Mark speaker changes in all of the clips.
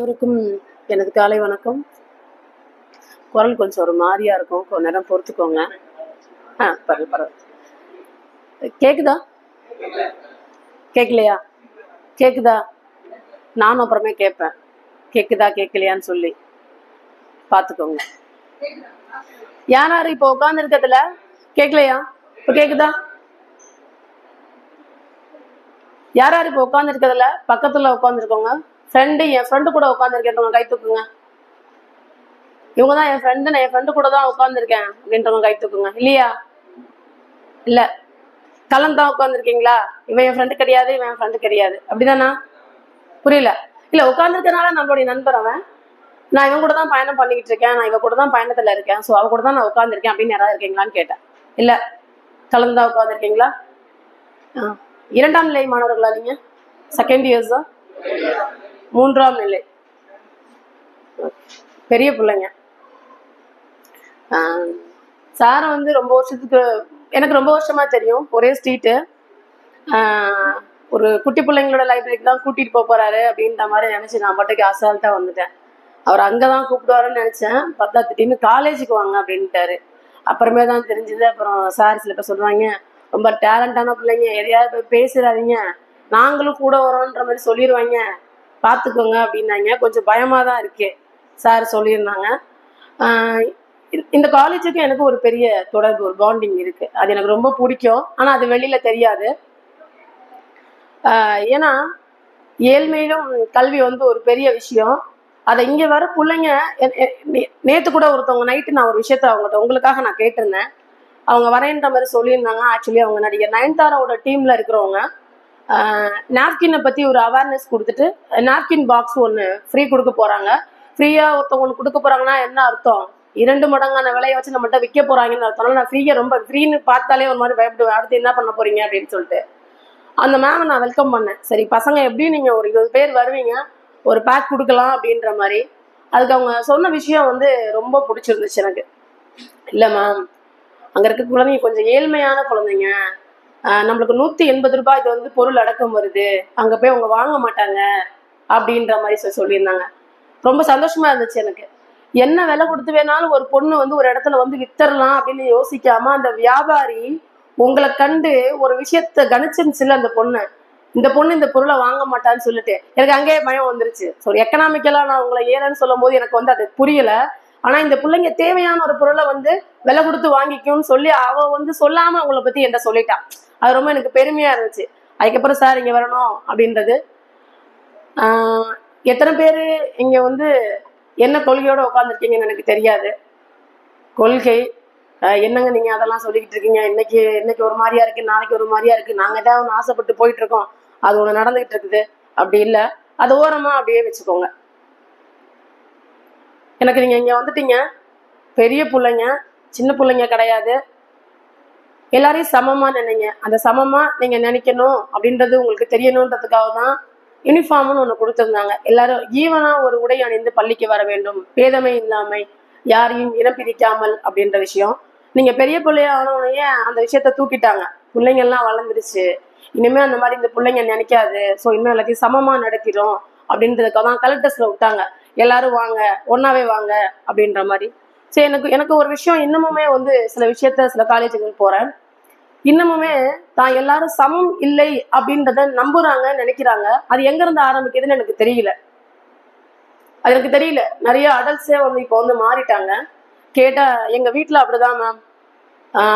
Speaker 1: அனைவருக்கும் எனது காலை வணக்கம். குரல் கொஞ்சம் ஒரு மாதிரியா இருக்கும், கொஞ்ச நேரம் பொறுத்துக்கோங்க. பரவாயில்ல. கேக்குதா? கேட்கலையா? கேக்குதா? நானும் அப்புறமே கேட்பேன் கேக்குதா கேட்கலையான்னு சொல்லி பார்த்துக்கோங்க. யாராரு இப்போ உட்காந்து இருக்கிறதுல கேட்கலையா? இப்போ கேக்குதா? யாராரு இப்போ உட்காந்து இருக்கிறதுல பக்கத்துல உட்காந்துருக்கோங்க? என் ஃப்ரெண்டு கூட உட்காந்துருக்கேன், கை தூக்குங்க. இவங்க தான் என் ஃப்ரெண்டு, நான் என் ஃப்ரெண்டு கூட தான் உட்காந்துருக்கேன் அப்படின்றவங்க கை தூக்குங்க. இல்லையா? இல்ல, கலந்தான் உட்காந்துருக்கீங்களா? இவன் என் ஃப்ரெண்டு கிடையாது, இவன் என் ஃப்ரெண்டு கிடையாது, அப்படிதானா? புரியல? இல்ல, உட்காந்துருக்கனால நம்மளுடைய நண்பர் அவன். நான் இவன் கூட தான் பயணம் பண்ணிக்கிட்டு இருக்கேன், நான் இவன் கூட தான் பயணத்துல இருக்கேன், ஸோ அவ கூட தான் நான் உட்காந்துருக்கேன் அப்படின்னு யாராவது இருக்கீங்களான்னு கேட்டேன். இல்ல, கலந்துதான் உட்காந்துருக்கீங்களா? இரண்டாம் நிலை மாணவர்களா நீங்க? செகண்ட் இயர்ஸ் தான்? மூன்றாம் நிலை. பெரிய பிள்ளைங்க. சாரை வந்து ரொம்ப வருஷத்துக்கு எனக்கு ரொம்ப வருஷமா தெரியும். ஒரே ஸ்ட்ரீட்டு. ஒரு குட்டி பிள்ளைங்களோட லைப்ரரிக்கு தான் கூட்டிட்டு போறாரு அப்படின்ற மாதிரி நினைச்சு நான் பாட்டுக்கு அசால்ட்டா வந்துட்டேன். அவர் அங்கதான் கூப்பிடுவாருன்னு நினைச்சேன். பார்த்தா திடீர்னு காலேஜுக்கு வாங்க அப்படின்ட்டாரு. அப்புறமே தான் தெரிஞ்சது. அப்புறம் சார் சில பேர் சொல்றாங்க, ரொம்ப டேலண்டான பிள்ளைங்க, எதையாவது போய் பேசுறாதீங்க, நாங்களும் கூட வரோன்ற மாதிரி சொல்லிடுவாங்க, பார்த்துக்கோங்க அப்படின்னாங்க. கொஞ்சம் பயமா தான் இருக்கு. சார் சொல்லியிருந்தாங்க. இந்த காலேஜுக்கு எனக்கு ஒரு பெரிய தொடர்பு, ஒரு பாண்டிங் இருக்கு. அது எனக்கு ரொம்ப பிடிக்கும். ஆனா அது வெளியில தெரியாது. ஏன்னா ஏழ்மையிலும் கல்வி வந்து ஒரு பெரிய விஷயம். அதை இங்க வர பிள்ளைங்க, நேத்து கூட ஒருத்தவங்க நைட்டு நான் ஒரு விஷயத்த அவங்ககிட்ட உங்களுக்காக நான் கேட்டிருந்தேன். அவங்க வரேன்ற மாதிரி சொல்லியிருந்தாங்க. ஆக்சுவலி அவங்க நடிகர் நயன்தாராவோட டீம்ல இருக்கிறவங்க நாப்கினை பத்தி ஒரு அவேர்னஸ் கொடுத்துட்டு நாப்கின் பாக்ஸ் ஒன்று ஃப்ரீ கொடுக்க போறாங்க. ஃப்ரீயா ஒருத்தவங்களுக்கு கொடுக்க போறாங்கன்னா என்ன அர்த்தம்? 2 மடங்கான விலையை வச்சு நம்மகிட்ட விற்க போறாங்கன்னு அர்த்தம். நான் ஃப்ரீயா, ரொம்ப ஃப்ரீன்னு பார்த்தாலே ஒரு மாதிரி பயப்படுவேன், அடுத்து என்ன பண்ண போறீங்க அப்படின்னு சொல்லிட்டு. அந்த மேமை நான் வெல்கம் பண்ணேன். சரி பசங்க, எப்படியும் நீங்க ஒரு 20 பேர் வருவீங்க, ஒரு பேக் கொடுக்கலாம் அப்படின்ற மாதிரி. அதுக்கு அவங்க சொன்ன விஷயம் வந்து ரொம்ப பிடிச்சிருந்துச்சு எனக்கு. இல்லை மேம், அங்க இருக்க குழந்தைங்க கொஞ்சம் ஏழ்மையான குழந்தைங்க, நம்மளுக்கு 180 ரூபாய் இது வந்து பொருள் அடக்கம் வருது, அங்க போய் அவங்க வாங்க மாட்டாங்க அப்படின்ற மாதிரி சொல்லியிருந்தாங்க. ரொம்ப சந்தோஷமா இருந்துச்சு எனக்கு. என்ன விலை கொடுத்து வேணாலும் ஒரு பொண்ணு வந்து ஒரு இடத்துல வந்து வித்தரலாம் அப்படின்னு யோசிக்காம அந்த வியாபாரி உங்களை கண்டு ஒரு விஷயத்த கணிச்சிருந்துச்சுல அந்த பொண்ணு, இந்த பொண்ணு இந்த பொருளை வாங்க மாட்டான்னு சொல்லிட்டு எனக்கு அங்கேயே பயம் வந்துருச்சு. ஸோ எக்கனாமிக்கலா நான் உங்களை ஏறன்னு சொல்லும் போது எனக்கு வந்து அது புரியல. ஆனா இந்த பிள்ளைங்க தேவையான ஒரு பொருளை வந்து விலை கொடுத்து வாங்கிக்கும்னு சொல்லி அவ வந்து சொல்லாம அவங்கள பத்தி என்கிட்ட சொல்லிட்டான். அது ரொம்ப எனக்கு பெருமையா இருந்துச்சு. அதுக்கப்புறம் சார் இங்க வரணும் அப்படின்றது. எத்தனை பேரு இங்க வந்து என்ன கொள்கையோட உட்காந்துருக்கீங்கன்னு எனக்கு தெரியாது. கொள்கை என்னங்க நீங்க அதெல்லாம் சொல்லிக்கிட்டு இருக்கீங்க, இன்னைக்கு ஒரு மாதிரியா இருக்கு, நாளைக்கு ஒரு மாதிரியா இருக்கு, நாங்க ஏதாவது ஒன்று ஆசைப்பட்டு போயிட்டு இருக்கோம், அது ஒண்ணு நடந்துகிட்டு இருக்குது, அப்படி இல்லை. அது ஓரமா அப்படியே வச்சுக்கோங்க. எனக்கு நீங்க இங்க வந்துட்டீங்க, பெரிய பிள்ளைங்க சின்ன பிள்ளைங்க கிடையாது, எல்லாரையும் சமமா நினைங்க. அந்த சமமா நீங்க நினைக்கணும் அப்படின்றது உங்களுக்கு தெரியணுன்றதுக்காக தான் யூனிஃபார்ம்னு ஒண்ணு கொடுத்திருந்தாங்க. எல்லாரும் ஈவனா ஒரு உடை அணிந்து பள்ளிக்கு வர வேண்டும், பேதமை இல்லாமை, யாரையும் இனம் பிரிக்காமல் அப்படின்ற விஷயம். நீங்க பெரிய பிள்ளைய ஆனவனையே அந்த விஷயத்த தூக்கிட்டாங்க. பிள்ளைங்க எல்லாம் வளர்ந்துருச்சு, இனிமே அந்த மாதிரி இந்த பிள்ளைங்க நினைக்காது, ஸோ இன்னும் எல்லாத்தையும் சமமா நடக்கிறோம் அப்படின்றதுக்காக தான் கலெக்டர்ஸ்ல விட்டாங்க. எல்லாரும் வாங்க, ஒன்னாவே வாங்க அப்படின்ற மாதிரி. சரி, எனக்கு ஒரு விஷயம் இன்னமுமே வந்து சில விஷயத்த சில காலேஜுக்கு போறேன், இன்னமுமே தான் எல்லாரும் சமம் இல்லை அப்படின்றத நம்புறாங்க, நினைக்கிறாங்க. அது எங்க இருந்து ஆரம்பிக்குதுன்னு எனக்கு தெரியல. அது எனக்கு தெரியல. நிறைய அடல்ட்ஸே வந்து இப்போ வந்து மாறிட்டாங்க. கேட்டா எங்க வீட்டுல அப்படிதான் மேம்,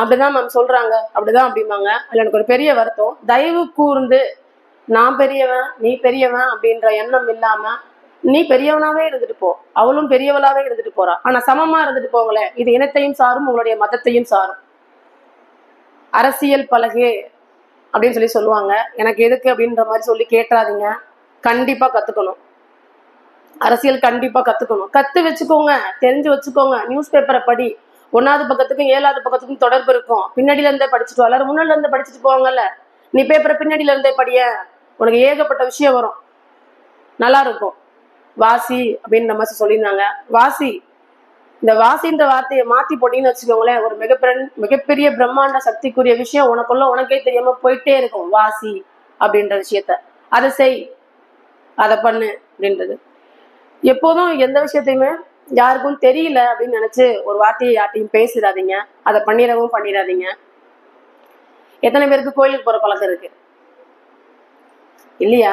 Speaker 1: அப்படிதான் மேம் சொல்றாங்க, அப்படிதான் அப்படிம்பாங்க. அதுல எனக்கு ஒரு பெரிய வருத்தம். தயவு கூர்ந்து நான் பெரியவன் நீ பெரியவன் அப்படின்ற எண்ணம் இல்லாம நீ பெரியவனாவே இருந்துட்டு போ, அவளும் பெரியவளாவே இருந்துட்டு போறா, ஆனா சமமா இருந்துட்டு போங்களேன். இது இனத்தையும் சாரும், உங்களுடைய மதத்தையும் சாரும். அரசியல் பழகு அப்படின்னு சொல்லுவாங்க. எனக்கு எதுக்கு அப்படின்ற மாதிரி சொல்லி கேட்டுறாதீங்க. கண்டிப்பா கத்துக்கணும், அரசியல் கண்டிப்பா கத்துக்கணும். கத்து வச்சுக்கோங்க, தெரிஞ்சு வச்சுக்கோங்க. நியூஸ் பேப்பரை படி, 1வது பக்கத்துக்கும் 7வது பக்கத்துக்கும் தொடர்பு இருக்கும். பின்னாடியில இருந்தே படிச்சுட்டு எல்லாரும் முன்னாடில இருந்து படிச்சுட்டு போவாங்கல்ல, நீ பேப்பரை பின்னாடியில இருந்தே படிய, உனக்கு ஏகப்பட்ட விஷயம் வரும், நல்லா இருக்கும். வாசி அப்படின்ற மாதிரி சொல்லியிருந்தாங்க. வாசி, இந்த வாசின்ற வார்த்தையை மாத்தி போட்டீங்கன்னு வச்சுக்கோங்களேன், ஒரு மிகப்பெரிய பிரம்மாண்ட சக்திக்குரிய விஷயம் உனக்குள்ள உனக்கே தெரியாம போயிட்டே இருக்கும். வாசி அப்படின்ற விஷயத்த, அதை செய், அதை பண்ணு அப்படின்றது. எப்போதும் எந்த விஷயத்தையுமே யாருக்கும் தெரியல அப்படின்னு நினைச்சு ஒரு வார்த்தையை யார்ட்டையும் பேசிடாதீங்க. அதை பண்ணிடாதீங்க. எத்தனை பேருக்கு கோயிலுக்கு போற பழக்கம் இருக்கு இல்லையா?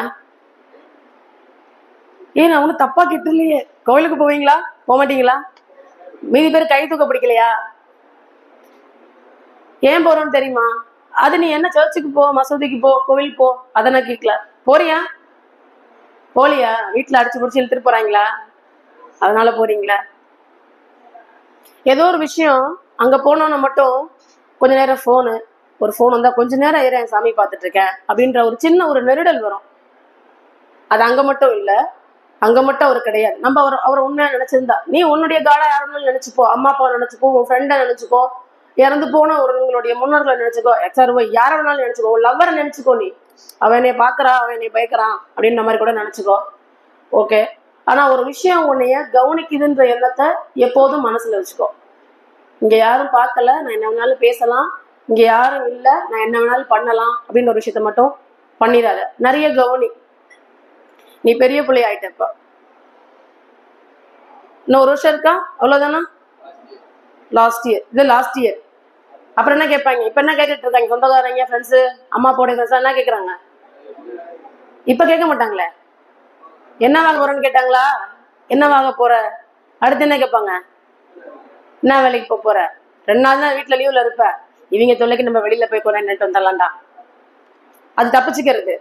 Speaker 1: ஏன் நான் ஒன்னும் தப்பா கிட்ட இல்லையே. கோயிலுக்கு போவீங்களா? போக மாட்டீங்களா? மீதி பேர் கை தூக்க பிடிக்கலையா? ஏன் போறோம்னு தெரியுமா? அது நீ என்ன சர்ச்சுக்கு போ, மசூதிக்கு போ, கோவில் போ, அதை நான் கேட்கல. போறியா போலியா? வீட்டுல அடிச்சு பிடிச்சி இழுத்துட்டு போறாங்களா? அதனால போறீங்களா? ஏதோ ஒரு விஷயம் அங்க போனோன்னு மட்டும் கொஞ்ச நேரம் ஒரு போன் வந்தா கொஞ்ச நேரம் என் சாமி பார்த்துட்டு இருக்கேன் அப்படின்ற ஒரு சின்ன ஒரு நெருடல் வரும். அது அங்க மட்டும் இல்ல, அங்க மட்டும் அவர் கிடையாது. நம்ம அவர் உண்மையா நினைச்சிருந்தா, நீ உன்னுடைய காடா யாருன்னு நினைச்சுப்போ, அம்மா அப்பாவை நினைச்சுக்கோ, உன் ஃப்ரெண்டை நினைச்சுக்கோ, இறந்து போன உங்களுடைய முன்னோர்களை நினைச்சுக்கோ, யார வேணாலும் நினைச்சுக்கோ, உன் லவ்வரை நினைச்சுக்கோ. நீ அவன் என்னை பாக்குறா, அவன் என்னை பயக்கிறான் அப்படின்ற மாதிரி கூட நினைச்சுக்கோ. ஓகே. ஆனா ஒரு விஷயம் உன்னைய கவனிக்குதுன்ற எண்ணத்தை எப்போதும் மனசுல வச்சுக்கோ. இங்க யாரும் பார்க்கல, நான் என்ன வேணாலும் பேசலாம், இங்க யாரும் இல்லை, நான் என்ன வேணாலும் பண்ணலாம் அப்படின்ற ஒரு விஷயத்த மட்டும் பண்ணிடாத. நிறைய கவனி. நீ பெரிய பிள்ளை ஆயிட்டப்ப இன்னும் ஒரு வருஷம் இருக்கா, அவ்வளவுதானா? Last year. அப்புறம் என்ன கேட்பாங்க? இப்ப என்ன கேட்டுட்டு இருக்காங்க சொந்தக்காரங்க, ஃப்ரெண்ட்ஸு, அம்மா போட ஃப்ரெண்ட்ஸ் என்ன கேட்கறாங்க? இப்ப கேட்க மாட்டாங்களே. என்ன வாங்க போறேன்னு கேட்டாங்களா? என்ன வாங்க போற? அடுத்து என்ன கேட்பாங்க? என்ன வேலைக்கு போற? 2 நாள் தான் வீட்டுல லீவ்ல இருப்ப, இவங்க தொல்லைக்கு நம்ம வெளியில போய் கொண்டு வந்துடலாம்டா. அது தப்பிச்சுக்கிறது.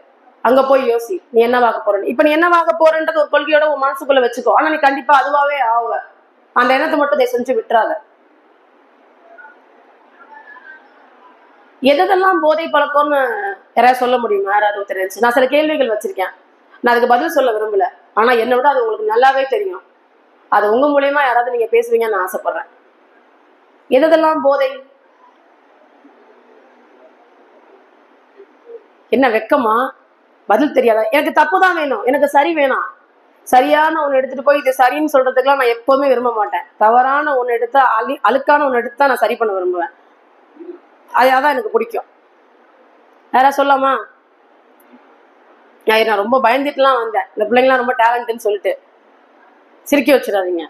Speaker 1: அங்க போய் யோசி, நீ என்ன வாங்க போறன்னு. இப்ப நீ என்ன வாங்க போறன்றது ஒரு கொள்கையோட உன் மனசுக்குள்ள வச்சுக்கோ. ஆனா நீ கண்டிப்பா அதுவாவே ஆவ. அந்த எண்ணத்தை மட்டும் செஞ்சு விட்டுறாத. எதெல்லாம் போதை பழக்கம்னு யாராவது சொல்ல முடியுமா? யாராவது ஒருத்தர். நான் சில கேள்விகள் வச்சிருக்கேன், நான் அதுக்கு பதில் சொல்ல விரும்பல. ஆனா என்னை விட அது உங்களுக்கு நல்லாவே தெரியும். அது உங்க மூலியமா யாராவது நீங்க பேசுவீங்கன்னு நான் ஆசைப்படுறேன். எதெல்லாம் போதை? என்ன வெக்கமா? பதில் தெரியாதா? எனக்கு தப்பு தான் வேணும், எனக்கு சரி வேணாம். சரியான ஒன்று எடுத்துட்டு போய் இது சரின்னு சொல்றதுக்கெல்லாம் நான் எப்பவுமே விரும்ப மாட்டேன். தவறான ஒன்று எடுத்தா, அழுக்கான ஒன்று எடுத்தா நான் சரி பண்ண விரும்புவேன். அதான் எனக்கு பிடிக்கும். யாரா சொல்லாமா? நான் ரொம்ப பயந்துட்டுலாம் வந்தேன். இந்த பிள்ளைங்களாம் ரொம்ப டேலண்ட்னு சொல்லிட்டு சிரிக்க வச்சிடாதீங்க.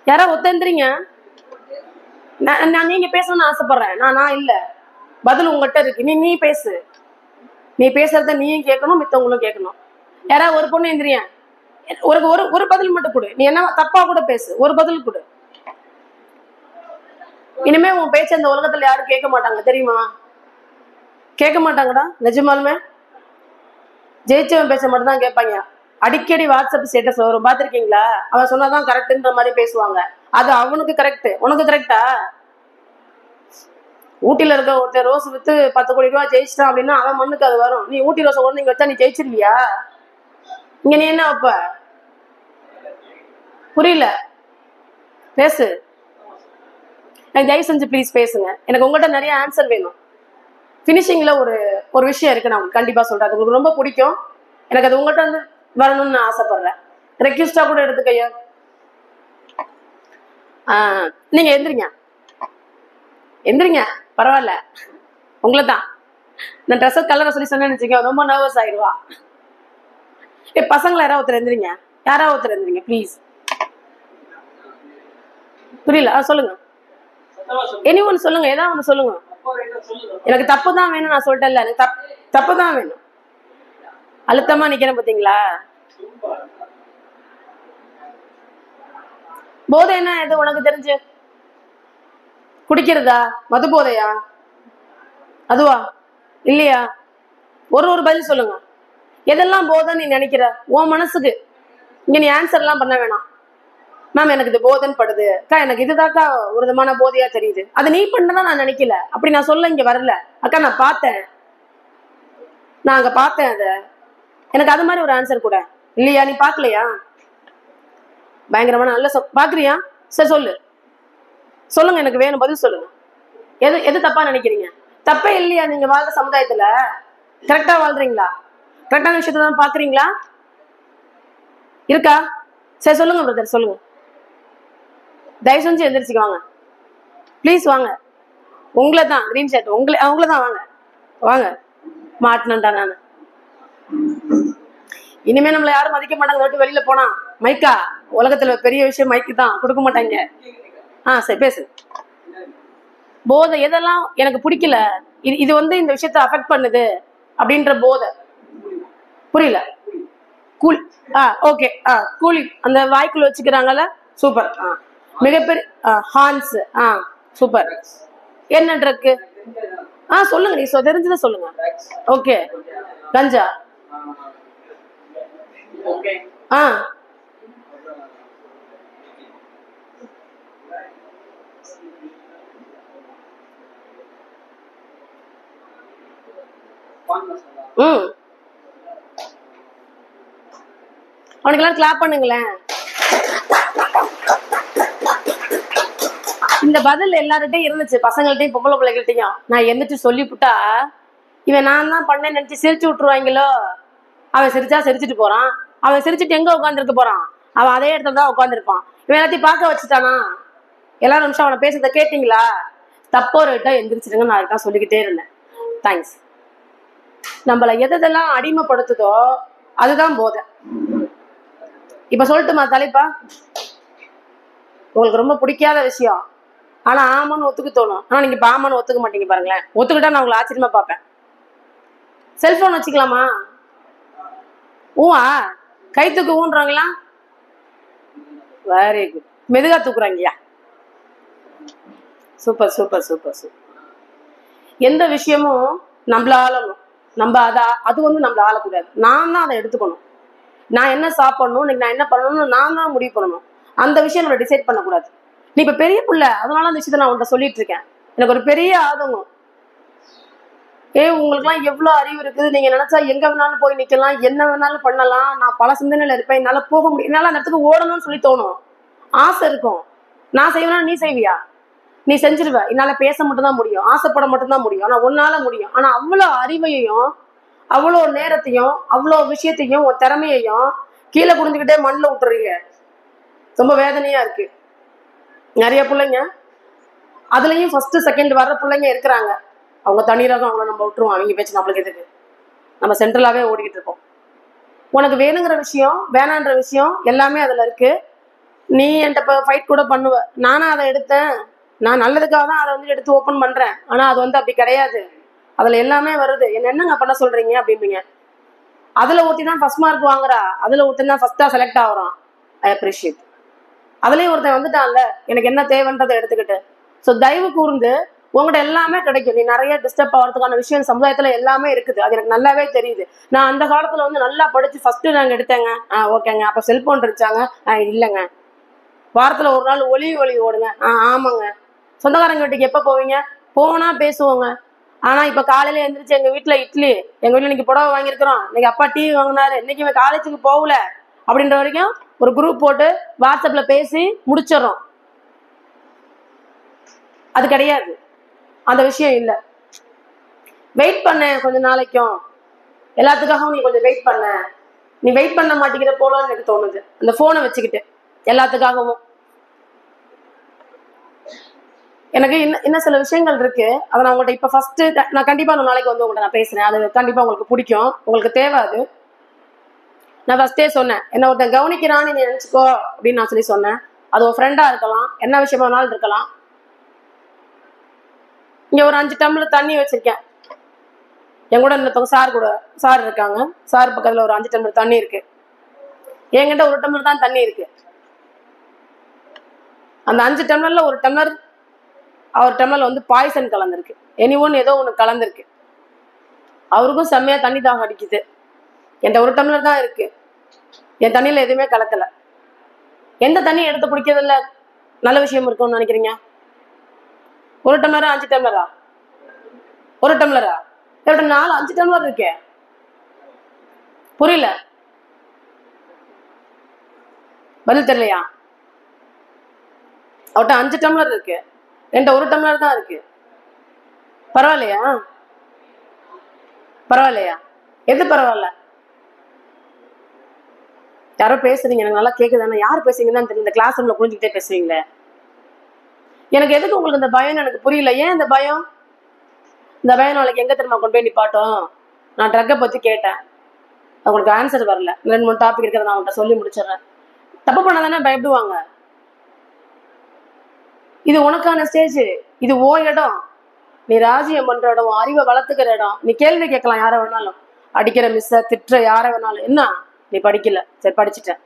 Speaker 1: யாரா ஒத்தந்துறீங்க? நான் நீங்க பேசணும்னு ஆசைப்படுறேன். நான் இல்ல, பதில் உங்ககிட்ட இருக்கு. நீ பேசு. நீ பேசுறத நீயும் கேட்கணும், மித்தவங்களும் கேட்கணும். யாராவது ஒரு பொண்ணு எந்திரியா, ஒரு பதில் மட்டும் கொடு. நீ என்ன தப்பா கூட பேசு, ஒரு பதில் கொடு. இனிமே உன் பேச்சு அந்த உலகத்துல யாரும் கேட்க மாட்டாங்க, தெரியுமா? கேட்க மாட்டாங்கடா, நிஜமாலுமே. ஜெயிச்சவன் பேச மட்டும் தான் கேட்பாங்க. அடிக்கடி வாட்ஸ்அப் ஸ்டேட்டஸ் வரும், பாத்திருக்கீங்களா? அவன் சொன்னாதான் கரெக்ட்ன்ற மாதிரி பேசுவாங்க. அது அவனுக்கு கரெக்ட், உனக்கு கரெக்டா? ஊட்டில இருக்க ஒருத்தர் ரோஸ் வித்து 10 கோடி ரூபாய் ஜெயிச்சிட்டான் அப்படின்னா அவன் மண்ணுக்கு அது வரும். நீ ஊட்டி ரோஸை கொண்டு இங்க வச்சா நீ ஜெயிச்சிருவியா? இங்க நீ என்ன வைப்ப? புரியல, பேசு. எனக்கு தயவு செஞ்சு ப்ளீஸ் பேசுங்க. எனக்கு உங்கள்கிட்ட நிறைய ஆன்சர் வேணும். ஃபினிஷிங்ல ஒரு விஷயம் இருக்கு, நான் உங்களுக்கு கண்டிப்பா சொல்றேன். அது உங்களுக்கு ரொம்ப பிடிக்கும். எனக்கு அது உங்கள்கிட்ட வந்து வரணும்னு நான் ஆசைப்படுறேன். ரெக்வெஸ்டா கூட எடுத்துக்கையா. நீங்க எந்திரிங்க, பரவாயில்ல. உங்களை தான் நான் ட்ரெஸ் கலரை சொல்லி சொன்னேன்னு வச்சுக்க, ரொம்ப நர்வஸ் ஆயிடுவா. பசங்களை யாராவது ஒருத்தர் எந்திரிங்க ப்ளீஸ். புரியல? சொல்லுங்க. இனி ஒன்று சொல்லுங்க, ஏதாவது ஒன்று சொல்லுங்க. எனக்கு தப்பு தான் வேணும், நான் சொல்லிட்டேன்ல. எனக்கு தப்பு தான் வேணும். அழுத்தமா நிக்கிறேன் பாத்தீங்களா? போதை என்ன எது உனக்கு தெரிஞ்சு? குடிக்கிறதா? மது போதையா? அதுவா இல்லையா? ஒரு பதில் சொல்லுங்க. எதெல்லாம் போதைன்னு நீ நினைக்கிற உன் மனசுக்கு? இங்க நீ ஆன்சர் எல்லாம் பண்ண வேணாம். மேம் எனக்கு இது போதைன்னு படுது அக்கா, எனக்கு இதுதாக்கா ஒரு விதமான போதையா தெரியுது. அதை நீ பண்ணதான் நான் நினைக்கல, அப்படி நான் சொல்ல இங்க வரல அக்கா. நான் பார்த்தேன், நான் அங்க பார்த்தேன். அத எனக்கு அது மாதிரி ஒரு ஆன்சர் கூட இல்லையா? நீ பாக்கலையா? பயங்கரமான நல்ல பாக்குறியா? சரி சொல்லுங்க, எனக்கு வேணும், பதில் சொல்லுங்க. எது தப்பா நினைக்கிறீங்க? தப்பே இல்லையா? நீங்க வாழ்ற சமுதாயத்துல கரெக்டா வாழ்றீங்களா? கரெக்டான விஷயத்த தான் பாக்குறீங்களா? இருக்கா? சரி சொல்லுங்க பிரதர், சொல்லுங்க. தயவு செஞ்சு எந்திரிச்சுக்கு வாங்க ப்ளீஸ். வாங்க, உங்களை தான் கிரீன் ஷர்ட், உங்களை தான். வாங்க மாட்டினண்டா. நான் இனிமே நம்மள யாரும் மதிக்க மாட்டாங்க விட்டு வெளியில போனா. மைக்கா உலகத்துல பெரிய விஷயம் மைக்கு தான், கொடுக்க மாட்டாங்க. சரி பேசு. போதை எதெல்லாம் எனக்கு பிடிக்கல, இது வந்து இந்த விஷயத்த அஃபெக்ட் பண்ணுது அப்படின்ற போதை. புரியல. Cool okay. கூலி அந்த வாய்க்குள்ள வச்சுக்கிறாங்கல்ல, சூப்பர். மிகப்பெரிய ஹான்ஸ். சூப்பர். என்ன ட்ரக்கு? சொல்லுங்க, நீ தெரிஞ்சதை சொல்லுங்க. ஓகே. கஞ்சா. அவனுக்கு எல்லாம் கிளாப் பண்ணுங்களேன். இந்த பதில் எல்லார்கிட்டையும் இருந்துச்சு, பசங்கள்ட்டையும் பொம்பளை பிள்ளைகள்ட்டையும். நான் எந்திரிச்சு சொல்லிவிட்டா இவன் நான் தான் பண்ணேன்னு நினைச்சு சிரிச்சு விட்டுருவாங்களோ. அவன் சிரிச்சா சிரிச்சுட்டு போறான். அவன் சிரிச்சுட்டு எங்க உட்காந்துருக்க போறான்? அவன் அதே இடத்துல தான் உட்காந்துருப்பான். இவன் எல்லாத்தையும் பார்க்க வச்சுட்டானா? எல்லா நிமிஷம் அவனை பேசுறத கேட்டீங்களா? தப்போ ரைட்டா எந்திரிச்சிருங்க, நான் அதுதான் சொல்லிக்கிட்டே இருந்தேன். தேங்க்ஸ். நம்மள எதெல்லாம் அடிமைப்படுத்துதோ அதுதான் போதை. இப்ப சொல்லட்டுமா தலைப்பா? உங்களுக்கு ரொம்ப பிடிக்காத விஷயம், ஆனா ஆமான்னு ஒத்துக்க தோணும். ஆனா நீங்க இப்ப ஆமான்னு ஒத்துக்க மாட்டீங்க. பாருங்களேன், ஒத்துக்கிட்டா நான் உங்களை ஆச்சரியமா பார்ப்பேன். செல்போன் வச்சுக்கலாமா? கை தூக்கு ஊன்றாங்களா? Very good. மெதுகா தூக்குறாங்கய்யா. Super super super super. எந்த விஷயமும் நம்மள ஆளணும். நம்ம அது வந்து நம்மள ஆளக்கூடாது. நான் தான் அதை எடுத்துக்கணும். நான் என்ன சாப்பிடணும், இன்னைக்கு நான் என்ன பண்ணணும்னு நான் தான் முடிவு பண்ணணும். அந்த விஷயம் நம்ம டிசைட் பண்ணக்கூடாது. நீ இப்ப பெரிய பிள்ளை, அதனால அந்த விஷயத்த நான் உன்கிட்ட சொல்லிட்டு இருக்கேன். எனக்கு ஒரு பெரிய ஆதங்கம். உங்களுக்கு எல்லாம் எவ்வளவு அறிவு இருக்குது. நீங்க நினைச்சா எங்க வேணாலும் போய் நிக்கலாம், என்ன வேணாலும் பண்ணலாம். நான் பல சிந்தனையில இருப்பேன், என்னால போக முடியும், என்னால அந்த இடத்துக்கு ஓடணும்னு சொல்லி தோணும், ஆசை இருக்கும். நான் செய்வேனா நீ செய்வியா? நீ செஞ்சிருவ. என்னால பேச மட்டும்தான் முடியும், ஆசைப்பட மட்டும்தான் முடியும். ஆனா உன்னால முடியும். ஆனா அவ்வளவு அறிவையையும் அவ்வளோ நேரத்தையும் அவ்வளோ விஷயத்தையும் உன் திறமையையும் கீழே குடிஞ்சுக்கிட்டே மண்ணில் விட்டுறீங்க. ரொம்ப வேதனையா இருக்கு. நிறைய பிள்ளைங்க அதுலயும் ஃபர்ஸ்ட் செகண்ட் வர்ற பிள்ளைங்க இருக்கிறாங்க. அவங்க தண்ணீராக அவங்கள நம்ம விட்டுருவோம். அவங்க பேச்சு நம்மளுக்கு எதுக்கு? நம்ம சென்ட்ரலாவே ஓடிக்கிட்டு இருக்கோம். உனக்கு வேணுங்கிற விஷயம் வேணான்ற விஷயம் எல்லாமே அதுல இருக்கு. நீ என்கிட்ட ஃபைட் கூட பண்ணுவ. நானும் அதை எடுத்தேன், நான் நல்லதுக்காக தான் அதை வந்து எடுத்து ஓப்பன் பண்றேன். ஆனா அது வந்து அப்படி கிடையாது. அதுல எல்லாமே வருது. என்னங்க பண்ண சொல்றீங்க அப்படிம்பீங்க. அதுல ஒருத்தி தான் ஃபர்ஸ்ட் மார்க் வாங்குறா, அதுல ஒருத்தன் தான் ஃபர்ஸ்டா செலக்ட் ஆகுறான். I appreciate. அதுலயும் ஒருத்தன் வந்துட்டான்ல, எனக்கு என்ன தேவைன்றதை எடுத்துக்கிட்டு. ஸோ தயவு கூர்ந்து உங்கள்கிட்ட எல்லாமே கிடைக்கும். நீ நிறைய டிஸ்டர்ப் ஆகிறதுக்கான விஷயம் சமுதாயத்துல எல்லாமே இருக்குது. அது எனக்கு நல்லாவே தெரியுது. நான் அந்த காலத்துல வந்து நல்லா படிச்சு ஃபர்ஸ்ட் நாங்க எடுத்தேங்க. ஓகேங்க. அப்ப செல்போன் இருந்துச்சாங்க? இல்லைங்க. வாரத்துல ஒரு நாள் ஒளி ஓடுங்க. ஆமாங்க. சொந்தக்காரங்க வீட்டுக்கு எப்ப போவீங்க? போனா பேசுவோங்க. ஆனா இப்ப காலையில எழுந்திரிச்சு எங்க வீட்டுல இட்லி, எங்க வீட்டுல இன்னைக்கு புடவை வாங்கியிருக்கிறோம், இன்னைக்கு அப்பா டிவி வாங்கினாரு, இன்னைக்கு இவன் காலேஜுக்கு போகல அப்படின்ற வரைக்கும் ஒரு குரூப் போட்டு வாட்ஸ்அப்ல பேசி முடிச்சிடறோம். அது கிடையாது. அந்த விஷயம் இல்ல. வெயிட் பண்ண கொஞ்ச நாளைக்கும், எல்லாத்துக்காகவும் நீ கொஞ்சம் வெயிட் பண்ண. நீ வெயிட் பண்ண மாட்டேங்கிற போல எனக்கு தோணுது, அந்த போனை வச்சுக்கிட்டு எல்லாத்துக்காகவும். எனக்கு இன்னும் சில விஷயங்கள் இருக்கு. அதை நான் உங்கள்கிட்ட இப்ப ஃபர்ஸ்ட் நான் கண்டிப்பா நாளைக்கு வந்து உங்கள்கிட்ட நான் பேசுறேன். அது கண்டிப்பா உங்களுக்கு பிடிக்கும், உங்களுக்கு தேவை. அது நான் ஃபர்ஸ்டே சொன்னேன். என்ன ஒருத்தன் கவனிக்கிறான்னு நீ நினைச்சுக்கோ அப்படின்னு நான் சொல்லி சொன்னேன். அது ஒரு ஃப்ரெண்டா இருக்கலாம், என்ன விஷயமானாலும் இருக்கலாம். இங்க ஒரு 5 டம்ளர் தண்ணி வச்சிருக்கேன். என் கூட இன்னொருத்தவங்க சார் இருக்காங்க. சார் பக்கத்துல ஒரு 5 டம்ளர் தண்ணி இருக்கு. என்கிட்ட 1 டம்ளர் தான் தண்ணி இருக்கு. அந்த 5 டம்ளர்ல ஒரு டம்ளர்ல வந்து பாய்சன் கலந்துருக்கு. எனிஒன் ஏதோ ஒண்ணு கலந்துருக்கு. அவருக்கும் செம்மையா தண்ணி தாகம் அடிக்குது. என்கிட்ட 1 டம்ளர் தான் இருக்கு. என் தண்ணியில எதுவுமே கலக்கல. எந்த தண்ணி எடுத்து குடிக்கிறதுல நல்ல விஷயம் இருக்கும்னு நினைக்கிறீங்க? 1 டம்ளரா 5 டம்ளரா? 1 டம்ளரா? 4 5 டம்ளர் இருக்கே. புரியல, பதில் தெரியலையா? அவட்ட 5 டம்ளர் இருக்கு, என்கிட்ட 1 டம்ளர் தான் இருக்கு. பரவாயில்லையா? பரவாயில்லையா? எது பரவாயில்ல? யாரோ பேசுறீங்க, எனக்கு நல்லா கேக்குதானே? யார் பேசுறீங்கன்னு தெரியல. இந்த கிளாஸ் ரூம்ல புரிஞ்சுக்கிட்டே பேசுறீங்களே. எனக்கு எதுக்கு உங்களுக்கு இந்த பயம் எனக்கு புரியல. ஏன் இந்த பயம்? இந்த பயம் நாளைக்கு எங்க தெரியுமா கொண்டு போய் நிப்பாட்டும்? நான் ட்ரக்கை பத்தி கேட்டேன். உங்களுக்கு ஆன்சர் வரல, 2-3 டாபிக் இருக்கிறத நான் உங்கள்கிட்ட சொல்லி முடிச்சிடுறேன். தப்பு பண்ணாதானே பயப்படுவாங்க. இது உனக்கான ஸ்டேஜ், இது ஓ இடம், நீ ராஜ்யம் பண்ற இடம், அறிவை வளர்த்துக்கிற இடம். நீ கேள்வி கேட்கலாம் யாரை வேணாலும், அடிக்கிற மிஸ்ஸ திட்டுற யாரை வேணாலும். என்ன நீ படிக்கல, சரி படிச்சுட்டேன்.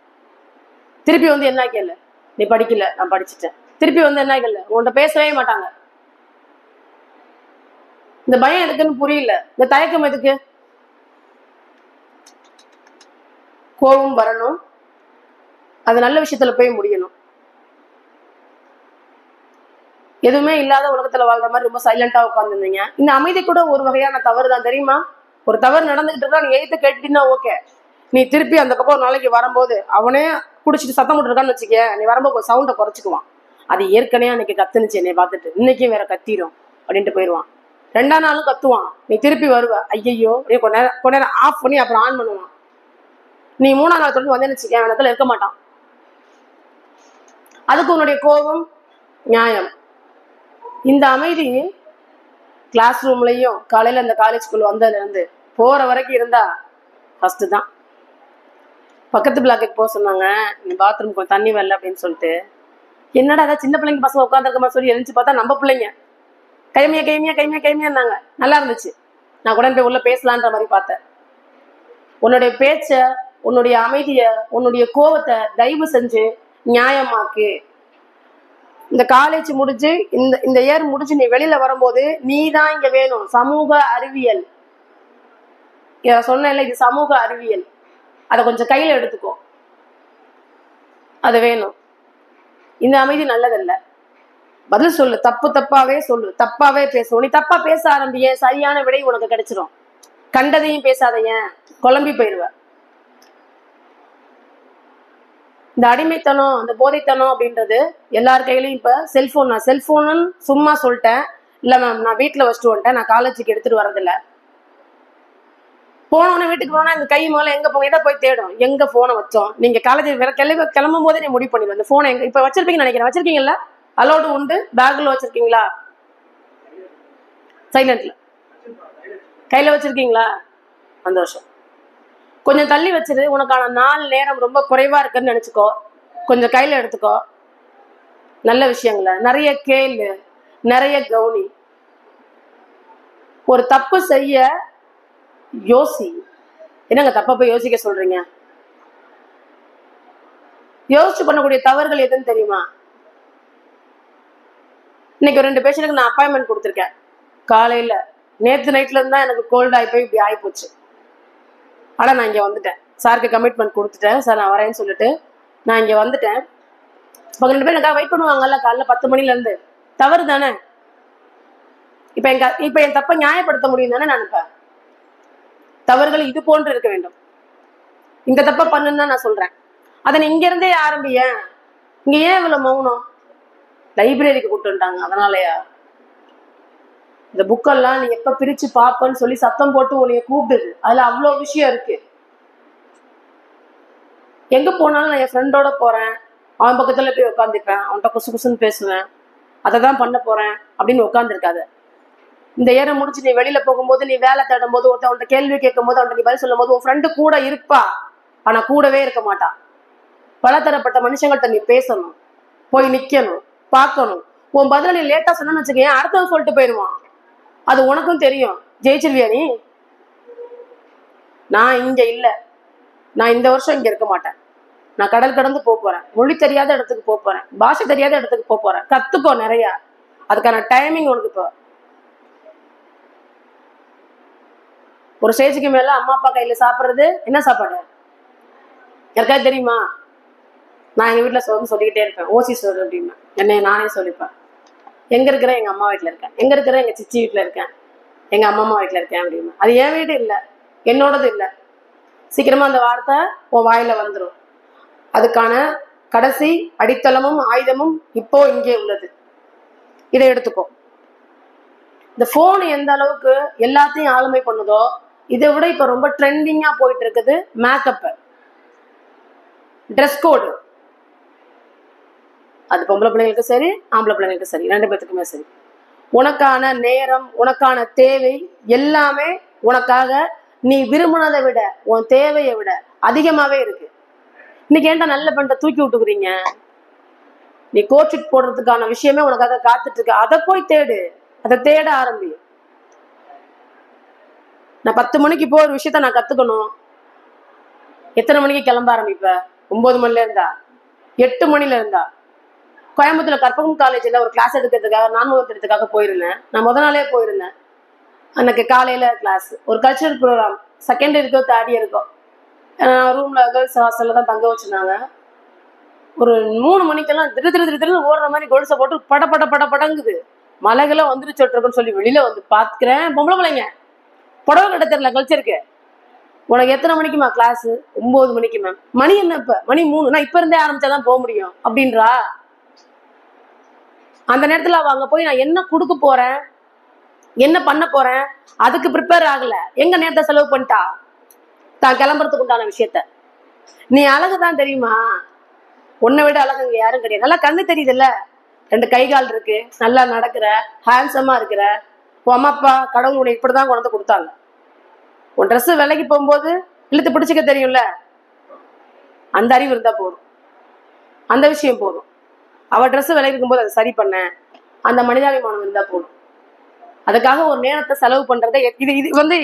Speaker 1: திருப்பி வந்து என்ன கேளு, நீ படிக்கல, நான் படிச்சுட்டேன். திருப்பி வந்து என்ன கேளு, உன்கிட்ட பேசவே மாட்டாங்க. இந்த பயம் எதுக்குன்னு புரியல, இந்த தயக்கம் எதுக்கு? கோபம் வரணும், அது நல்ல விஷயத்துல போய் முடியணும். எதுவுமே இல்லாத உலகத்துல வாழ்ற மாதிரி ரொம்ப சைலண்டா உட்காந்துருந்தீங்க. இந்த அமைதி கூட ஒரு வகையான தவறு தான் தெரியுமா? ஒரு தவறு நடந்துகிட்டு இருக்கா, நீ எழுத்து கேட்டுட்டீங்கன்னா ஓகே. நீ திருப்பி அந்த பக்கம் ஒரு நாளைக்கு வரும்போது அவனே குடிச்சிட்டு சத்தம் போட்டுருக்கான்னு வச்சுக்க, நீ வரும்போது சவுண்டை குறைச்சிக்குவான். அது ஏற்கனவே அன்னைக்கு கத்துனுச்சு என்னை பார்த்துட்டு, இன்னைக்கும் வேற கத்திரும் அப்படின்ட்டு போயிடுவான். 2ஆம் நாளும் கத்துவான், நீ திருப்பி வருவ, ஐயையோ கொஞ்ச நேரம் ஆஃப் பண்ணி அப்புறம் ஆன் பண்ணுவான். நீ 3ஆம் நாள் தொடர்ந்து வந்து வச்சுக்க, இடத்துல இருக்க மாட்டான். அதுக்கு உன்னுடைய கோபம் நியாயம். இந்த அமைதி கிளாஸ் ரூம்லையும் காலையில அந்த காலேஜ்குள்ள வந்ததுல இருந்து போற வரைக்கும் இருந்தா ஃபர்ஸ்ட் தான். பக்கத்து பிளாக்குக்கு போக சொன்னாங்க, நீ பாத்ரூம் கொஞ்சம் தண்ணி வரல அப்படின்னு சொல்லிட்டு. என்னடா அதான் சின்ன பிள்ளைங்க பசங்க உட்காந்துருக்க மாதிரி சொல்லி எழுந்து பார்த்தா நம்ம பிள்ளைங்க கைமையா கைமையா கைமையா கைமையான்னாங்க. நல்லா இருந்துச்சு. நான் கூட போய் உள்ள பேசலான்ற மாதிரி பார்த்தேன். உன்னுடைய பேச்ச, உன்னுடைய அமைதிய, உன்னுடைய கோபத்தை தயவு செஞ்சு நியாயமாக்கு. இந்த காலேஜ் முடிஞ்சு இந்த இயர் முடிஞ்சு நீ வெளியில வரும்போது நீ தான் இங்க வேணும். சமூக அறிவியல் சொன்னேன்ல, இது சமூக அறிவியல். அதை கொஞ்சம் கையில எடுத்துக்கோ, அது வேணும். இந்த அமைதி நல்லதல்ல. பதில் சொல்லு, தப்பு தப்பாவே சொல்லு, தப்பாவே பேசுவோம். நீ தப்பா பேச ஆரம்பிய, சரியான விடை உனக்கு கிடைச்சிரும். கண்டதையும் பேசாத, ஏன் குழம்பி போயிடுவ. இந்த அடிமைத்தனம், இந்த போதைத்தனம் அப்படின்றது எல்லார் கையிலையும் இப்ப செல்போன். நான் செல்போன்னு சும்மா சொல்லிட்டேன், இல்ல மேம் நான் வீட்டுல வச்சுட்டு வந்துட்டேன், நான் காலேஜுக்கு எடுத்துட்டு வரதில்ல. போனோன்னு வீட்டுக்கு போனா இந்த கை மேல எங்க போங்க, எதை போய் தேடும், எங்க போனை வச்சோம். நீங்க காலேஜ் வேற கிளம்பும் போதே நீ முடிவு பண்ணிடுவோம் இந்த போனை எங்க இப்ப வச்சிருப்பீங்கன்னு நினைக்கிறேன். வச்சிருக்கீங்கல்ல, அலோடு உண்டு, பேக்ல வச்சிருக்கீங்களா, சைலண்ட்ல கையில வச்சிருக்கீங்களா? சந்தோஷம். கொஞ்சம் தள்ளி வச்சிரு. உனக்கான நாள் நேரம் ரொம்ப குறைவா இருக்குன்னு நினைச்சுக்கோ, கொஞ்சம் கையில எடுத்துக்கோ. நல்ல விஷயங்கள நிறைய கேளு, நிறைய கவுனி. ஒரு தப்பு செய்ய யோசி. என்னங்க தப்ப போய் யோசிக்க சொல்றீங்க? யோசிச்சு பண்ணக்கூடிய தவறுகள் எதுன்னு தெரியுமா? இன்னைக்கு 2 பேஷண்ட்டுக்கு நான் அப்பாயின்மெண்ட் கொடுத்துருக்கேன் காலையில. நேற்று நைட்ல இருந்தா எனக்கு கோல்ட் ஆகி போய் இப்படி ஆகிப்போச்சு. ஆனா நான் இங்க வந்துட்டேன், சாருக்கு கமிட்மெண்ட் கொடுத்துட்டேன், சார் நான் வரேன்னு சொல்லிட்டு நான் இங்க வந்துட்டேன். 2 பேர் எனக்காக வெயிட் பண்ணுவாங்கல்ல காலைல 10 மணில இருந்து. தவறு தானே? இப்ப என் தப்பை நியாயப்படுத்த முடியும் தானே நினைப்பேன். தவறுகள் இது போன்று இருக்க வேண்டும். இந்த தப்ப பண்ணுன்னு தான் நான் சொல்றேன். அதை நீ இங்க இருந்தே ஆரம்பிய. இங்க ஏன் இவ்வளவு மௌனம்? லைப்ரரிக்கு கூப்பிட்டுட்டாங்க, அதனாலயா? இந்த புக்கெல்லாம் நீ எப்ப பிரிச்சு பாப்பன்னு சொல்லி சத்தம் போட்டு உன்னைய கூப்பிடுது. அதுல அவ்வளவு விஷயம் இருக்கு. எங்க போனாலும் நான் என் ஃப்ரெண்டோட போறேன், அவன் பக்கத்துல போய் உட்காந்துப்பேன், அவன்கிட்ட குசு குசுன்னு பேசுவேன், அதை தான் பண்ண போறேன் அப்படின்னு உட்காந்துருக்காது. இந்த ஏற முடிச்சு நீ வெளியில போகும்போது, நீ வேலை தேடும் போது, ஒருத்தவன்ட்ட கேள்வி கேட்கும் போது, அவன்கிட்ட நீ பதில் சொல்லும் போது, உன் ஃப்ரெண்டு கூட இருப்பா, ஆனா கூடவே இருக்க மாட்டான். பலதரப்பட்ட மனுஷங்கள்ட்ட நீ பேசணும், போய் நிக்கணும், பார்க்கணும். உன் பதில நீ லேட்டா சொன்னு வச்சுக்கேன், அடுத்தவன் சொல்லிட்டு போயிடுவான். அது உனக்கும் தெரியும். ஜெயிச்சிருவியா நீ? நான் இங்க இல்ல, நான் இந்த வருஷம் இங்க இருக்க மாட்டேன். நான் கடல் கடந்து போறேன், மொழி தெரியாத இடத்துக்கு போறேன், பாஷை தெரியாத இடத்துக்கு போறேன். கத்துக்கோ நிறைய, அதுக்கான டைமிங் உனக்கு. இப்போ ஒரு ஸ்டேஜுக்கு மேல அம்மா அப்பா கையில சாப்பிடுறது என்ன சாப்பாடு யாருக்காவது தெரியுமா? நான் எங்க வீட்டுல சொல்லிக்கிட்டே இருப்பேன், ஓசி சோறு அப்படின்னு என்னைய நானே சொல்லிப்பேன். எங்க இருக்கிறேன்? எங்க அம்மா வீட்டுல இருக்கேன். எங்க இருக்கிறேன்? எங்க சிச்சி வீட்டுல இருக்கேன், எங்க அம்மா வீட்டுல இருக்கேன் அப்படின்னு. அது என் வீடு இல்ல, என்னோடது இல்ல. சீக்கிரமா அந்த வார்த்தை உன் வாயில வந்துடும். அதுக்கான கடைசி அடித்தளமும் ஆயுதமும் இப்போ இங்கே உள்ளது. இதை எடுத்துக்கோ. இந்த போன் எந்த அளவுக்கு எல்லாத்தையும் ஆளுமை பண்ணுதோ, இதை விட இப்ப ரொம்ப ட்ரெண்டிங்கா போயிட்டு இருக்குது மேக்கப், ட்ரெஸ் கோடு. அது பொம்பளை பிள்ளைங்களுக்கு சரி, ஆம்பளை பிள்ளைங்களுக்கு சரி, 2 பேத்துக்குமே சரி. உனக்கான நேரம், உனக்கான தேவை எல்லாமே உனக்காக நீ விரும்பினதை விட உன் தேவையை விட அதிகமாவே இருக்கு. இன்னைக்கு ஏன்டா நல்ல பண்ணிட்ட தூக்கி விட்டுக்கிறீங்க? நீ கோச்சிட் போடுறதுக்கான விஷயமே உனக்காக காத்துட்டு இருக்க. அதை போய் தேடு, அதை தேட ஆரம்பி. நான் 10 மணிக்கு போய் ஒரு விஷயத்த நான் கத்துக்கணும். எத்தனை மணிக்கு கிளம்ப ஆரம்பிப்ப? 9 மணில இருந்தா, 8 மணில இருந்தா. கோயம்புத்தூர்ல கற்பகம் காலேஜ்ல ஒரு கிளாஸ் எடுக்கிறதுக்காக எடுத்துக்காக போயிருந்தேன். நான் முத நாளே போயிருந்தேன். எனக்கு காலையில கிளாஸ், ஒரு கல்ச்சரல் ப்ரோக்ராம். செகண்ட் இருக்கோ தேர்ட் இருக்கோ ரூம்ல கேர்ள்ஸ் ஹாஸ்டல்ல தான் தங்க வச்சிருந்தாங்க. ஒரு 3 மணிக்கெல்லாம் திரு ஓடுற மாதிரி கொலுசை போட்டு பட பட பட படங்குது. மலைகளை வந்துருச்சு இருக்குன்னு சொல்லி வெளியில வந்து பாத்துக்கிறேன். பொம்பளை பிள்ளைங்க புடவை கட்ட தெரியல கல்ச்சருக்கு. உனக்கு எத்தனை மணிக்குமா கிளாஸ்? 9 மணிக்கு மேம். மணி என்ன? இப்ப மணி 3. நான் இப்ப இருந்தே ஆரம்பிச்சாதான் போக முடியும் அப்படின்றா. அந்த நேரத்துல அவ அங்க போய் நான் என்ன கொடுக்க போறேன், என்ன பண்ண போறேன், அதுக்கு ப்ரிப்பேர் ஆகல. எங்க நேரத்தை செலவு பண்ணிட்டா தான் கிளம்புறதுக்கு உண்டான விஷயத்த. நீ அழகுதான் தெரியுமா? உன்னை விட அழகு இங்க யாரும் கிடையாது. நல்லா கண்ணு தெரியுது இல்ல, 2 கை கால் இருக்கு, நல்லா நடக்கிற, ஹேண்ட்ஸமா இருக்கிற. உன் அம்மா அப்பா கடவுள் உன்னை இப்படிதான் கொண்டு கொடுத்தாங்க. உன் ட்ரெஸ் விலைக்கு போகும்போது இழுத்து பிடிச்சிக்க தெரியும்ல, அந்த அறிவு இருந்தா போதும், அந்த விஷயம் போதும். அவ ட்ரெஸ் விலைக்கு இருக்கும்போது அதை சரி பண்ண அந்த மனிதாபிமானம் இருந்தா போதும். அதுக்காக ஒரு நேரத்தை செலவு பண்றத இது இது வந்து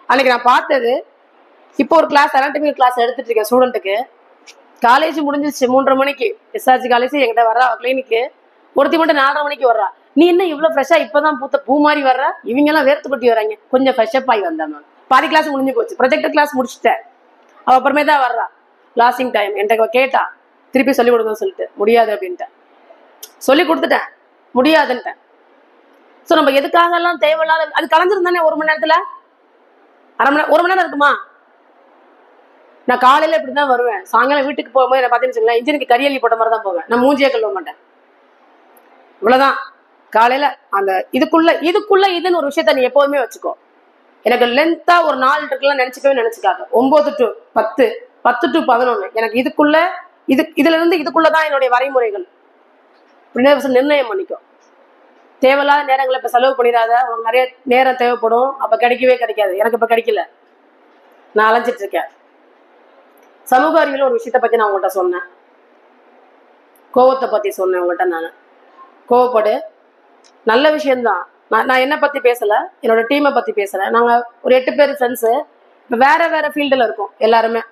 Speaker 1: அன்னைக்கு நான் பார்த்தது. இப்போ ஒரு கிளாஸ் அனாட்டமி கிளாஸ் எடுத்துட்டு இருக்கேன் ஸ்டூடெண்ட்டுக்கு. காலேஜ் முடிஞ்சிச்சு 3:30 மணிக்கு. எஸ்ஆர்ஜி காலேஜ் என்கிட்ட வர்றா கிளினிக்கு. ஒருத்தி மட்டும் 4:30 மணிக்கு வர்றா. நீ என்ன இவ்வளவு ஃப்ரெஷ்ஷா இப்பதான் பூத்த பூ மாதிரி வர்ற? இவங்க எல்லாம் வேர்த்து கொட்டி வராங்க. கொஞ்சம் ஃப்ரெஷ்அப் ஆகி வந்தா மேம். பாதி கிளாஸ் முடிஞ்சு போச்சு, ப்ரொஜெக்டர் கிளாஸ் முடிச்சுட்டேன். அவ அப்புறமே தான் வர்றா. லாஸ்டிங் டைம் என்கிட்ட கேட்டா திருப்பி சொல்லிக் கொடுக்கணும்னு சொல்லிட்டு, முடியாது அப்படின்ட்டேன். சொல்லி கொடுத்துட்டேன், முடியாதுன்ட்டேன். ஸோ நம்ம எதுக்காக எல்லாம் தேவையில்லாத அது கலந்துருந்தானே 1 மணி நேரத்துல, அரை மணி நேரம், 1 மணி நேரம் இருக்குமா? நான் காலையில இப்படிதான் வருவேன். சாயங்காலம் வீட்டுக்கு போகும்போது என்ன பார்த்தீங்கன்னு இன்ஜினுக்கு கரியலி போட்ட மாதிரி தான் போவேன். நான் மூஞ்சியே கழுவ மாட்டேன். இவ்வளவுதான். காலையில அந்த இதுக்குள்ள இதுன்னு ஒரு விஷயத்த நீ எப்போதுமே வச்சுக்கோ. எனக்கு லென்த்தா ஒரு 4 இருக்குலாம் நினைச்சுக்காது. 9 to 10, 10 to 11 எனக்கு இதுல இருந்து இதுக்குள்ளதான் என்னுடைய வரைமுறைகள். நிர்ணயம் பண்ணிக்கோ. தேவையில்லாத நேரங்களை இப்ப செலவு பண்ணிடாத. உனக்கு நிறைய நேரம் தேவைப்படும், அப்ப கிடைக்கவே கிடைக்காது. எனக்கு இப்ப கிடைக்கல, நான் அலைஞ்சிட்டு இருக்கேன். சமூக அறிவியல் ஒரு விஷயத்த பத்தி நான் உங்கள்கிட்ட சொன்னேன். கோவத்தை பத்தி சொன்னேன் உங்கள்கிட்ட. நான் கோவப்படு, நல்ல விஷயம்தான். நான் என்ன பத்தி பேசல, என்னோட டீமை பத்தி பேசுறேன். நாங்க ஒரு 8 பேர் ஃப்ரெண்ட்ஸு. இப்போ வேற ஃபீல்டில் இருக்கோம் எல்லாருமே.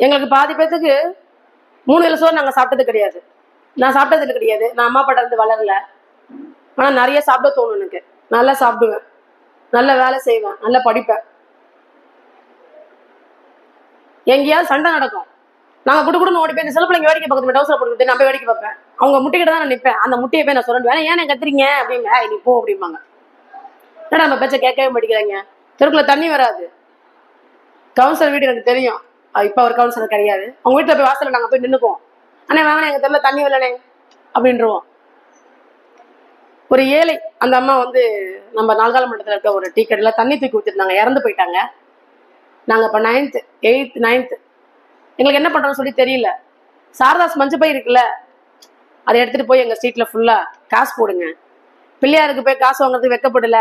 Speaker 1: எங்களுக்கு பாதி பேத்துக்கு 3 வேளை சோறு நாங்கள் சாப்பிட்டது கிடையாது. நான் சாப்பிட்டது கிடையாது. நான் அம்மா அப்பாட்ட இருந்து வளரல. ஆனால் நிறைய சாப்பிட தோணும் எனக்கு. நல்லா சாப்பிடுவேன், நல்ல வேலை செய்வேன், நல்லா படிப்பேன். எங்கேயாவது சண்டை நடக்கும், நாங்க குடுக்குன்னு ஓடி போய் சில பிள்ளைங்க வேடிக்கை பக்கத்து டவுசர் போட்டு நான் போய் வேடிக்கை பார்ப்பேன். அவங்க முட்டைக்கிட்ட தான் நான் நிற்பேன். அந்த முட்டையை போய் நான் சொல்றேன், வேணா ஏன் கத்துறீங்க அப்படிங்க, நீ போ அப்படிம்பாங்க. ஏன்னா நம்ம பேச்ச கேட்கவே மாட்டேங்கிறாங்க. தெருக்குள்ள தண்ணி வராது. கவுன்சிலர் வீடு எனக்கு தெரியும், இப்ப ஒரு கவுன்சிலர் கிடையாது. அவங்க வீட்டுல போய் வாசல்ல நாங்க போய் நின்னுக்குவோம். ஆனா வாங்கினே எங்க தெருல தண்ணி வரலனே அப்படின்றவோம். ஒரு ஏழை அந்த அம்மா வந்து நம்ம நால்கால மண்டலத்துல இருக்க ஒரு டீ கடையில தண்ணி தூக்கி ஊத்திருந்தாங்க, இறந்து போயிட்டாங்க. நாங்க இப்ப 9th 8th 9th எங்களுக்கு என்ன பண்றோம்னு சொல்லி தெரியல. சாரதாஸ் மஞ்சள் பை இருக்குல்ல, அதை எடுத்துட்டு போய் எங்க ஸ்ட்ரீட்ல ஃபுல்லா காசு போடுங்க. பிள்ளையாருக்கு போய் காசு வாங்குறதுக்கு வெக்கப்படல.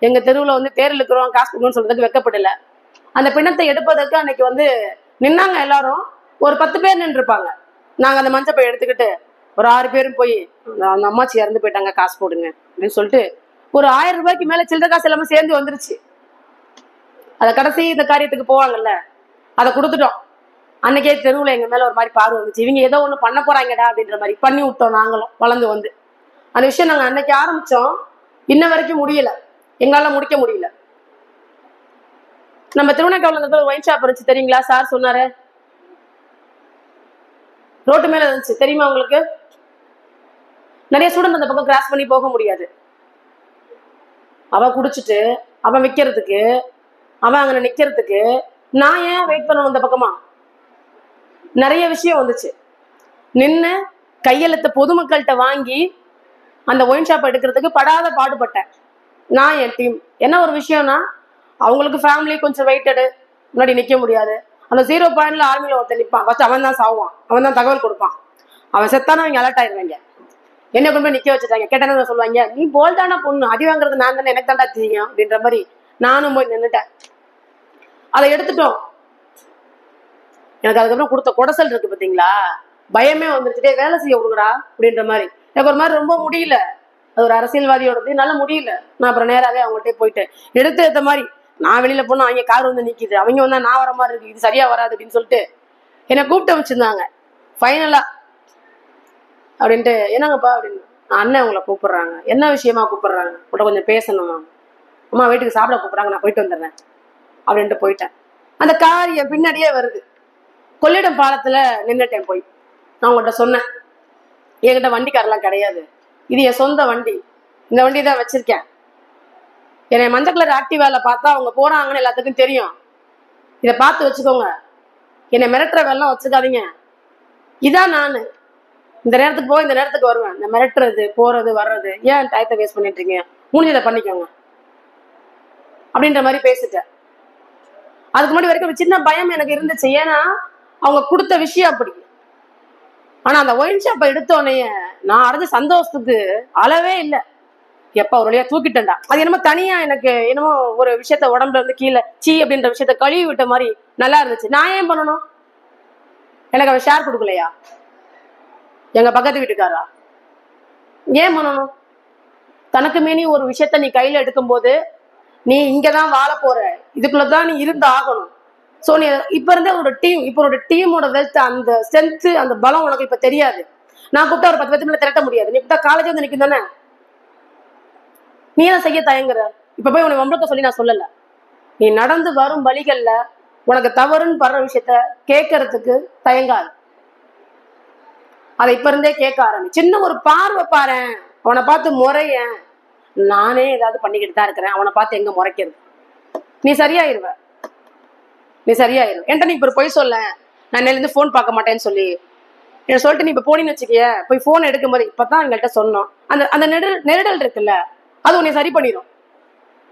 Speaker 1: எங்க தெருவுல வந்து தேர் இழுக்கிறோம் காசு கொடுக்கணும்னு சொல்றதுக்கு வெக்கப்படல. அந்த பிணத்தை எடுப்பதற்கு அன்னைக்கு வந்து நின்னாங்க எல்லாரும். ஒரு 10 பேர் நின்று இருப்பாங்க. நாங்க அந்த மஞ்சள் பை எடுத்துக்கிட்டு ஒரு 6 பேரும் போய் அந்த அம்மாச்சி இறந்து போயிட்டாங்க காசு போடுங்க அப்படின்னு சொல்லிட்டு ஒரு 1000 ரூபாய்க்கு மேல சில்லற காசு எல்லாமே சேர்ந்து வந்துருச்சு. அதை கடைசி இந்த காரியத்துக்கு போவாங்கல்ல, அதை கொடுத்துட்டோம். அன்னைக்கே தெருவுல எங்க மேல ஒரு மாதிரி பார்வை வந்துச்சு. இவங்க ஏதோ ஒண்ணு பண்ண போறாங்கடா அப்படின்ற மாதிரி பண்ணி விட்டோம். நாங்களும் வளர்ந்து வந்து அந்த விஷயம் நாங்க அன்னைக்கு ஆரம்பிச்சோம், இன்ன வரைக்கும் முடியல, எங்களால முடிக்க முடியல. நம்ம திருவண்ணாமலை ஒரு ஒயின் ஷாப் இருந்துச்சு தெரியுங்களா? சார் சொன்னாரு, ரோட்டு மேல இருந்துச்சு தெரியுமா உங்களுக்கு? நிறைய ஸ்டூடெண்ட் அந்த பக்கம் கிராஸ் பண்ணி போக முடியாது. அவன் குடிச்சிட்டு அவன் விற்கிறதுக்கு, அவன் அங்க நிக்கிறதுக்கு நான் ஏன் வெயிட் பண்ணணும்? அந்த பக்கமா நிறைய விஷயம் வந்துச்சு. நின்று கையெழுத்த பொதுமக்கள்கிட்ட வாங்கி அந்த ஒயின் ஷாப் எடுக்கிறதுக்கு படாத பாடுபட்டேன் நான், என் டீம். என்ன ஒரு விஷயம்னா, அவங்களுக்கு ஃபேமிலி கொஞ்சம் வெயிட்டடு, முன்னாடி நிற்க முடியாது. அந்த 0 பாயிண்ட்ல ஆர்மியில் ஒருத்தர் நிற்பான். ஃபர்ஸ்ட் அவன் தான் சாவான், அவன் தான் தகவல் கொடுப்பான். அவன் செத்தானா அவங்க அலர்ட் ஆயிடுவாங்க. என்ன கொண்டு போய் நிற்க வச்சுட்டாங்க. கேட்டானு சொல்லுவாங்க, நீ போல்டான பொண்ணு, அடி வாங்குறது நான் தானே, எனக்கு தாண்டா தெரியும் அப்படின்ற மாதிரி நானும் போய் நின்றுட்டேன். அதை எடுத்துட்டோம். எனக்கு அதுக்கப்புறம் கொடுத்த குடசல் இருக்கு பாத்தீங்களா, பயமே வந்துருச்சுட்டே, வேலை செய்ய விடுங்கடா அப்படின்ற மாதிரி. எனக்கு ஒரு மாதிரி ரொம்ப முடியல, அது ஒரு அரசியல்வாதியோடது, என்னால முடியல. நான் அப்புறம் நேராவே அவங்கள்ட்ட போயிட்டேன். எடுத்து ஏத்த மாதிரி நான் வெளியில போனா அவங்க கார் வந்து நிக்குது, அவங்க வந்தா நான் வர மாதிரி இருக்கு, இது சரியா வராது அப்படின்னு சொல்லிட்டு என்னை கூப்பிட்டு வச்சிருந்தாங்க ஃபைனலா. அப்படின்ட்டு என்னங்கப்பா அப்படின்னு, அண்ணன் உங்களை கூப்பிடுறாங்க. என்ன விஷயமா கூப்பிடுறாங்க? உங்கள்கிட்ட கொஞ்சம் பேசணுமா? அம்மா வீட்டுக்கு சாப்பிட கூப்பிடுறாங்க, நான் போயிட்டு வந்துடுறேன் அப்படின்ட்டு போயிட்டேன். அந்த கார் என் பின்னாடியே வருது. கொள்ளிடம் பாலத்துல நின்னுட்டேன் போய். நான் உங்கள்கிட்ட சொன்னேன், என்கிட்ட வண்டிக்காரெல்லாம் கிடையாது, இது என் சொந்த வண்டி, இந்த வண்டி தான் வச்சிருக்கேன். என்னை மஞ்சள் கலர் ஆக்டிவால பார்த்தா அவங்க போறாங்கன்னு எல்லாத்துக்கும் தெரியும், இதை பார்த்து வச்சுக்கோங்க, என்னை மிரட்டுற வேலைலாம் வச்சுக்காதீங்க, இதான் நான் இந்த நேரத்துக்கு போய் இந்த நேரத்துக்கு வருவேன். இந்த மிரட்டுறது போறது வர்றது ஏன் டயத்தை வேஸ்ட் பண்ணிட்டு இருக்கீங்க, முடிஞ்சதை பண்ணிக்கோங்க அப்படின்ற மாதிரி பேசிட்டேன். அதுக்கு முன்னாடி வரைக்கும் ஒரு சின்ன பயம் எனக்கு இருந்துச்சு, ஏன்னா அவங்க கொடுத்த விஷயம் அப்படி. ஆனா அந்த ஒயின் ஷாப்பை எடுத்தோடனே நான் அடைஞ்ச சந்தோஷத்துக்கு அளவே இல்லை. எப்ப ஒரு வழியா தூக்கிட்டேன்டா, அது என்னமோ தனியா எனக்கு என்னமோ ஒரு விஷயத்த உடம்புல இருந்து கீழே சீ அப்படின்ற விஷயத்த கழுவி விட்ட மாதிரி நல்லா இருந்துச்சு. நான் ஏன் பண்ணணும்? எனக்கு அவன் ஷேர் கொடுக்கலையா? எங்க பக்கத்து வீட்டுக்காரா? ஏன் பண்ணணும்? தனக்கு மீறி ஒரு விஷயத்த நீ கையில எடுக்கும் போது நீ இங்கதான் வாழ போற, இதுக்குள்ளதான் நீ இருந்து ஆகணும். சோ நீ இப்ப இருந்தே ஒரு டீம், இப்ப ஒரு டீமோட வெல்த், அந்த ஸ்ட்ரென்த், அந்த பலம் உனக்கு இப்ப தெரியாது. நான் கூப்பிட்டா ஒரு 10 பேருக்கு மேல திரட்ட முடியாது. நீ கூப்பிட்டா காலேஜ் வந்து நிக்கும் தானே, நீ ஏன் செய்ய தயங்குற? இப்ப போய் உனக்கு வம்பளுக்க சொல்லி நான் சொல்லல. நீ நடந்து வரும் வழிகள்ல உனக்கு தவறுன்னு படுற விஷயத்த கேட்கறதுக்கு தயங்காது. அதை இப்ப இருந்தே கேட்க ஆரம்பி. சின்ன ஒரு பார்வை பாரு, அவனை பார்த்து முறைய. நானே ஏதாவது பண்ணிக்கிட்டு தான் இருக்கிறேன், அவனை பார்த்து எங்க முறைக்கிறது? நீ சரியாயிருவ, நீ சரியாயிரு. என்கிட்ட நீ இப்ப பொய் சொல்ல, நான் இருந்து போன் பார்க்க மாட்டேன்னு சொல்லி என்ன சொல்லிட்டு நீ இப்ப போனின்னு வச்சுக்கிய, போய் போன் எடுக்கும் போது இப்பதான் எங்கள்கிட்ட சொன்னோம், அந்த அந்த நெருடல் இருக்குல்ல, அது உன்னை சரி பண்ணிடும்.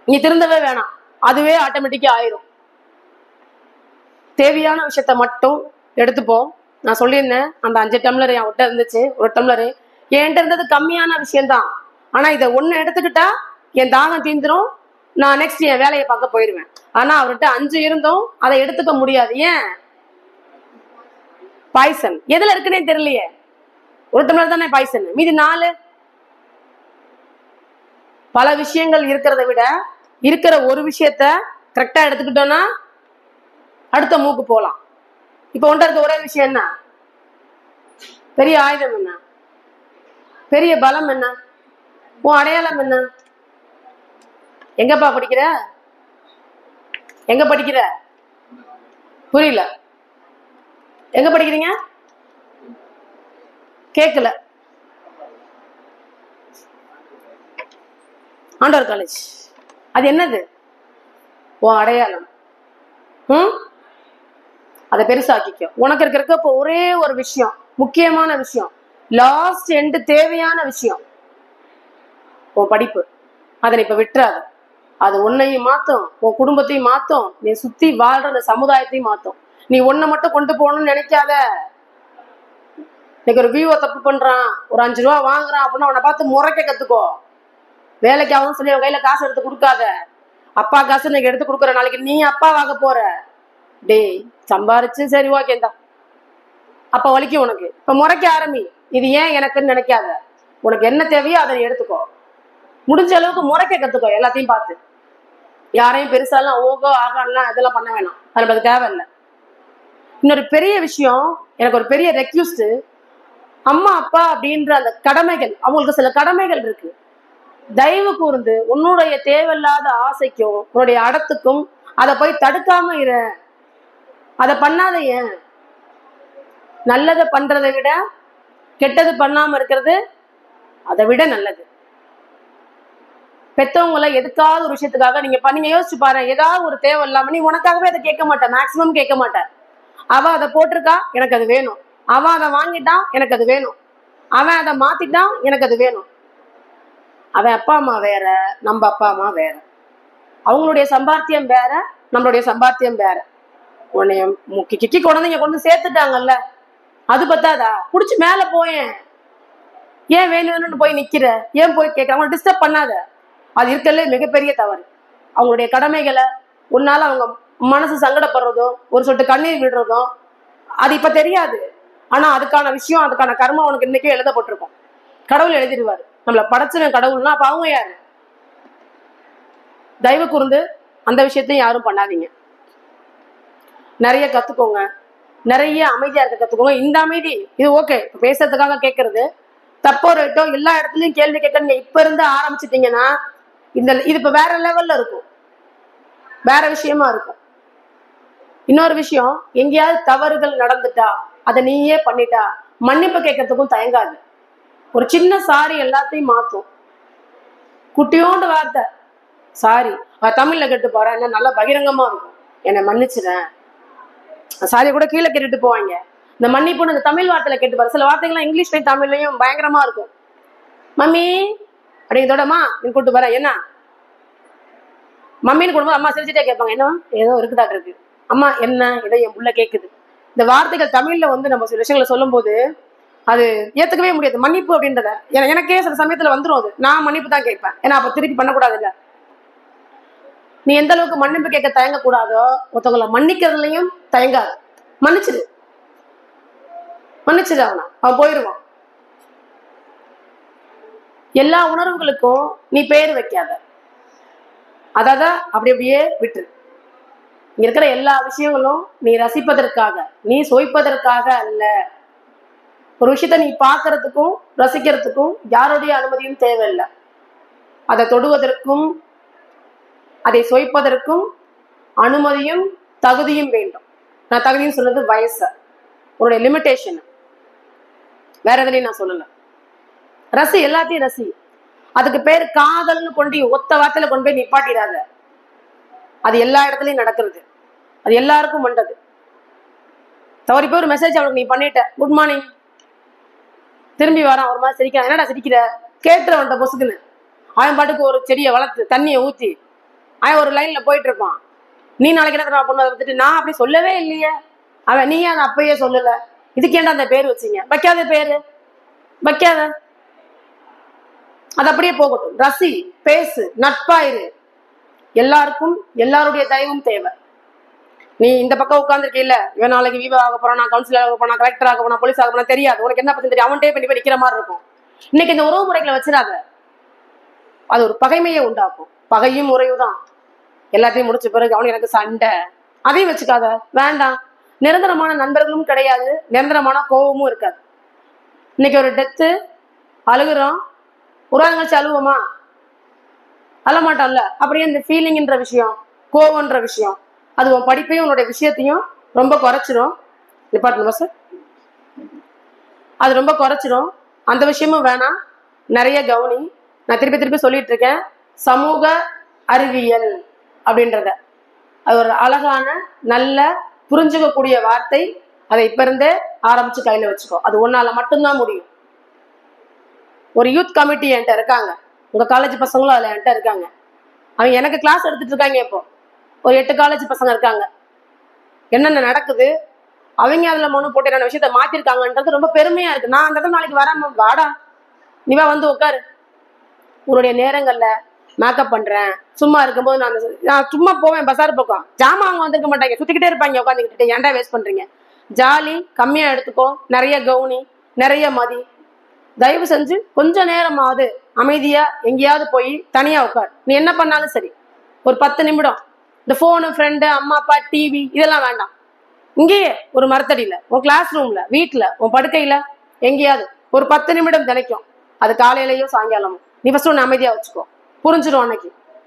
Speaker 1: நீ திருந்தவே வேணாம், அதுவே ஆட்டோமேட்டிக்கா ஆயிரும். தேவையான விஷயத்த மட்டும் எடுத்துப்போம். நான் சொல்லியிருந்தேன், அந்த 5 டம்ளர் என் விட்ட இருந்துச்சு, ஒரு டம்ளரு என்கிட்ட இருந்தது கம்மியான விஷயம்தான். ஆனா இதை ஒண்ணு எடுத்துக்கிட்டா என் தாகம் தீந்துரும், நான் நெக்ஸ்ட் என் வேலையை பார்க்க போயிருவேன். ஆனா அவர்கிட்ட 5 இருந்தும் அதை எடுத்துக்க முடியாது. ஏன்? பாய்சன் எதுல இருக்குன்னே தெரியலையே. ஒரு டம்ளர் தானே பாய்சன், மீதி 4. பல விஷயங்கள் இருக்கிறத விட இருக்கிற ஒரு விஷயத்த கரெக்டா எடுத்துக்கிட்டோம்னா அடுத்த மூக்கு போலாம். இப்ப ஒன்றை இருக்க ஒரே விஷயம் என்ன? பெரிய ஆயுதம் என்ன? பெரிய பலம் என்ன? உன் அடையாளம் என்ன? எங்கப்பா படிக்கிற? எங்க படிக்கிற? புரியல. எங்க படிக்கிறீங்க? கேட்கல. ஆண்டவர் காலேஜ். அது என்னது? உன் அடையாளம். அதை பெருசாக்கிக்க. உனக்கு இருக்கிறதுக்கு இப்போ ஒரே ஒரு விஷயம், முக்கியமான விஷயம், லாஸ்ட் எண்டு தேவையான விஷயம், உன் படிப்பு. அதை இப்ப விட்டுறாது. அது உன்னையும் மாத்தும், உன் குடும்பத்தையும் மாத்தும், நீ சுத்தி வாழ்ற அந்த சமுதாயத்தையும் மாத்தும். நீ ஒன்ன மட்டும் கொண்டு போகணும்னு நினைக்காத. இன்னைக்கு ஒரு வியூவை தப்பு பண்றான், ஒரு 5 ரூபா வாங்குறான் அப்படின்னா அவனை பார்த்து முறைக்க கத்துக்கோ. வேலைக்கு ஆகும்னு சொல்லி அவன் கையில காசு எடுத்து கொடுக்காத. அப்பா காசு இன்னைக்கு எடுத்து கொடுக்குற, நாளைக்கு நீ அப்பா வாங்க போற. டேய் சம்பாரிச்சு சரி ஓகேந்தா, அப்ப வலிக்கும் உனக்கு. இப்ப முறைக்க ஆரம்பி. இது ஏன் எனக்குன்னு நினைக்காத, உனக்கு என்ன தேவையோ அதை எடுத்துக்கோ. முடிஞ்ச அளவுக்கு முறைக்க கத்துக்கோ. எல்லாத்தையும் பார்த்து யாரையும் பெருசாலாம் ஓகோ ஆகாலாம் இதெல்லாம் பண்ண வேணாம், அது நமக்கு தேவையில்லை. இன்னொரு பெரிய விஷயம், எனக்கு ஒரு பெரிய ரெக்வெஸ்ட், அம்மா அப்பா அப்படின்ற அந்த கடமைகள், அவங்களுக்கு சில கடமைகள் இருக்கு. தயவு கூர்ந்து உன்னுடைய தேவையில்லாத ஆசைக்கும் உன்னுடைய அடத்துக்கும் அதை போய் தடுக்காம இரு. அதை பண்ணாத. ஏன்? நல்லதை பண்றதை விட கெட்டது பண்ணாம இருக்கிறது அதை விட நல்லது. பெத்தவங்களை எதுக்காவது ஒரு விஷயத்துக்காக நீங்க யோசிச்சு பாரு. ஏதாவது ஒரு தேவை இல்லாம நீ உனக்காகவே அதை கேட்க மாட்டேன், மேக்சிமம் கேட்க மாட்டேன். அவ அதை போட்டிருக்கா, எனக்கு அது வேணும். அவன் அதை வாங்கிட்டான், எனக்கு அது வேணும். அவன் அதை மாத்திட்டான், எனக்கு அது வேணும். அவன் அப்பா அம்மா வேற, நம்ம அப்பா அம்மா வேற. அவங்களுடைய சம்பாத்தியம் வேற, நம்மளுடைய சம்பாத்தியம் வேற. உன்னைய முக்கி கிக்கி குழந்தைங்க கொண்டு சேர்த்துட்டாங்கல்ல, அது பத்தாதா? புடிச்சு மேல போயேன். ஏன் வேணும்னு போய் நிக்கிற? ஏன் போய் கேட்க? அவங்களை டிஸ்டர்ப் பண்ணாத. அது இருக்கல மிகப்பெரிய தவறு. அவங்களுடைய கடமைகளை உன்னால அவங்க மனசு சங்கடப்படுறதோ ஒரு சொட்டு கண்ணீர் விடுறதோ அது இப்ப தெரியாது. ஆனா அதுக்கான விஷயம், அதுக்கான கர்மம் அவனுக்கு இன்னைக்கே எழுதப்பட்டிருக்கும். கடவுள் எழுதிடுவாரு. நம்மளை படைச்சவன் கடவுள்னா அப்ப அவங்க யாரு? தயவு கூர்ந்து அந்த விஷயத்தையும் யாரும் பண்ணாதீங்க. நிறைய கத்துக்கோங்க, நிறைய அமைதியா இருக்க கத்துக்கோங்க. இந்த அமைதி இது ஓகே, பேசுறதுக்காக கேட்கறது தப்போ ரைட்டோ, எல்லா இடத்துலயும் கேள்வி கேட்க நீங்க இப்ப இருந்து ஆரம்பிச்சிட்டீங்கன்னா இது இப்ப வேற லெவல்ல இருக்கும், வேற விஷயமா இருக்கும். இன்னொரு விஷயம், எங்கேயாவது தவறுகள் நடந்துட்டா அதை நீயே பண்ணிட்டா மன்னிப்பு கேட்கறதுக்கும் தயங்காது. ஒரு சின்ன சாரி எல்லாத்தையும் மாத்தும். குட்டியோண்டு வார்த்தை சாரி, தமிழ்ல கேட்டு போறேன், என்ன நல்லா பகிரங்கமா இருக்கும், என்னை மன்னிச்சுறேன். சாரி கூட கீழே கேட்டுட்டு போவாங்க. இந்த மன்னிப்புன்னு இந்த தமிழ் வார்த்தையில கேட்டு பாரு. சில வார்த்தைகள்லாம் இங்கிலீஷ்லயும் தமிழ்லயும் பயங்கரமா இருக்கும். மம்மி அப்படிங்கிறதோடமா நீ கூட்டு போற, என்ன மம்மின்னு கூடும்போது அம்மா சிரிச்சுட்டே கேட்பாங்க, என்ன ஏதோ இருக்குதாட்டு இருக்கு, அம்மா என்ன ஏதோ என் புள்ள கேட்குது. இந்த வார்த்தைகள் தமிழ்ல நம்ம சில விஷயங்களை சொல்லும் போது அது ஏத்துக்கவே முடியாது. மன்னிப்பு அப்படின்றத எனக்கே சில சமயத்துல வந்துடும். அது நான் மன்னிப்பு தான் கேட்பேன், ஏன்னா அப்ப திருப்பி பண்ணக்கூடாது இல்ல. நீ எந்த அளவுக்கு மன்னிப்பு கேட்க தயங்க கூடாதோ ஒருத்தவங்களை மன்னிக்கிறதுலையும் தயங்காது. மன்னிச்சிடு, மன்னிச்சிடு, அவன் போயிடுவான். எல்லா உணர்வுகளுக்கும் நீ பேர் வைக்காத, அதாவது அப்படி அப்படியே விட்டுரு. இங்க இருக்கிற எல்லா விஷயங்களும் நீ ரசிப்பதற்காக, நீ சுவைப்பதற்காக அல்ல. ஒரு விஷயத்த நீ பார்க்கறதுக்கும் ரசிக்கிறதுக்கும் யாருடைய அனுமதியும் தேவையில்லை. அதை தொடுவதற்கும் அதை சுவைப்பதற்கும் அனுமதியும் தகுதியும் வேண்டும். நான் தகுதியும் சொன்னது வயசு, உன்னுடைய லிமிட்டேஷன், வேற எதுலையும் நான் சொல்லல. ரசி, எல்லாத்தையும் ரசி. அதுக்கு பேர் காதல்னு கொண்டு ஒத்த வார்த்தையில கொண்டு போய் நிப்பாட்டிடாத. அது எல்லா இடத்துலயும் நடக்கிறது, அது எல்லாருக்கும் பண்றது. தவறி போய் ஒரு மெசேஜ் அவனுக்கு நீ பண்ணிட்ட, குட் மார்னிங், திரும்பி வரான் ஒரு மாதிரி சிரிக்கிறான், என்னடா சிரிக்கிற, கேட்டுறவன்ட்ட பொசுக்குன்னு அவன் பாட்டுக்கு ஒரு செடியை வளர்த்து தண்ணியை ஊத்தி அவன் ஒரு லைன்ல போயிட்டு இருப்பான். நீ நாளைக்கு என்ன பொண்ணு வந்துட்டு, நான் அப்படி சொல்லவே இல்லையே, அவன் நீ அதை அப்பயே சொல்லல, இதுக்கு ஏன்டா அந்த பேர் வச்சீங்க, வைக்காத பேரு வைக்காத, அது அப்படியே போகட்டும். ரசி, பேசு, நட்பாயிரு. எல்லாருக்கும் எல்லாருடைய தயவும் தேவை. நீ இந்த பக்கம் உட்காந்துருக்கீல்ல, இவன் நாளைக்கு விவோ ஆக போறான், நான் கவுன்சிலர் ஆக போனா, கலெக்டர் ஆக போனா, போலீஸ் ஆக போனா தெரியாது, உனக்கு என்ன பத்தி தெரியும், அவன்கிட்டே பண்ணி போய் நிக்கிற மாதிரி இருக்கும். இன்னைக்கு இந்த உறவு முறைகளை வச்சிடாத, அது ஒரு பகைமையை உண்டாக்கும். பகையும் முறையும் தான். எல்லாத்தையும் முடிச்ச பிறகு அவனுக்கு எனக்கு சண்டை, அதையும் வச்சுக்காத, வேண்டாம். நிரந்தரமான நண்பர்களும் கிடையாது, நிரந்தரமான கோபமும் இருக்காது. இன்னைக்கு ஒரு டெத்து அழுகுறோம், ஒரு வாரம் கழிச்சு அழுவோமா? அழமாட்டான்ல. அப்படியே இந்த ஃபீலிங்ன்ற விஷயம், கோவம்ன்ற விஷயம், அது உன் படிப்பையும் உன்னுடைய விஷயத்தையும் ரொம்ப குறைச்சிரும். டிபார்ட்மெண்ட் சார், அது ரொம்ப குறைச்சிரும். அந்த விஷயமும் வேணாம், நிறைய கவனி. நான் திருப்பி திருப்பி சொல்லிட்டு இருக்கேன், சமூக அறிவியல் அப்படின்றத, அது ஒரு அழகான நல்ல புரிஞ்சுக்கக்கூடிய வார்த்தை. அதை இப்ப இருந்தே ஆரம்பிச்சு கையில வச்சுக்கோ, அது ஒன்னால மட்டும்தான் முடியும். ஒரு யூத் கமிட்டி என்கிட்ட இருக்காங்க, உங்க காலேஜ் பசங்களும் அதுல என்கிட்ட இருக்காங்க. அவங்க எனக்கு கிளாஸ் எடுத்துட்டு இருக்காங்க. இப்போ ஒரு 8 காலேஜ் பசங்க இருக்காங்க. என்னென்ன நடக்குது, அவங்க அதுல மனு போட்டு என்ன விஷயத்த மாத்திருக்காங்கன்றது ரொம்ப பெருமையா இருக்கு. நான் அந்த இடத்துல நாளைக்கு வராம, வாடா நீவா வந்து உட்காரு, உன்னுடைய நேரங்கள்ல மேக்கப் பண்றேன், சும்மா இருக்கும்போது நான் சும்மா போவேன் பசார் பக்கம், ஜாமான் அவங்க வந்திருக்க மாட்டாங்க, சுத்திக்கிட்டே இருப்பாங்க உட்காந்துக்கிட்டு, ஏன்டா வேஸ்ட் பண்றீங்க, ஜாலி கம்மியா எடுத்துக்கோ, நிறைய கவுனி, நிறைய மதி. தயவு செஞ்சு கொஞ்ச நேரமாவது அமைதியா எங்கேயாவது போய் தனியா உட்கார். நீ என்ன பண்ணாலும் சரி, ஒரு 10 நிமிடம். இந்த போனு, ஃப்ரெண்டு, அம்மா அப்பா, டிவி இதெல்லாம் வேண்டாம். இங்கேயே ஒரு மரத்தடியில, உன் கிளாஸ் ரூம்ல, வீட்டுல, உன் படுக்கையில, எங்கேயாவது ஒரு 10 நிமிடம் தினைக்கும். அது காலையிலயோ சாயங்காலமோ. நீ ஃபர்ஸ்ட் ஒன்று அமைதியா வச்சுக்கோ, புரிஞ்சிடும்.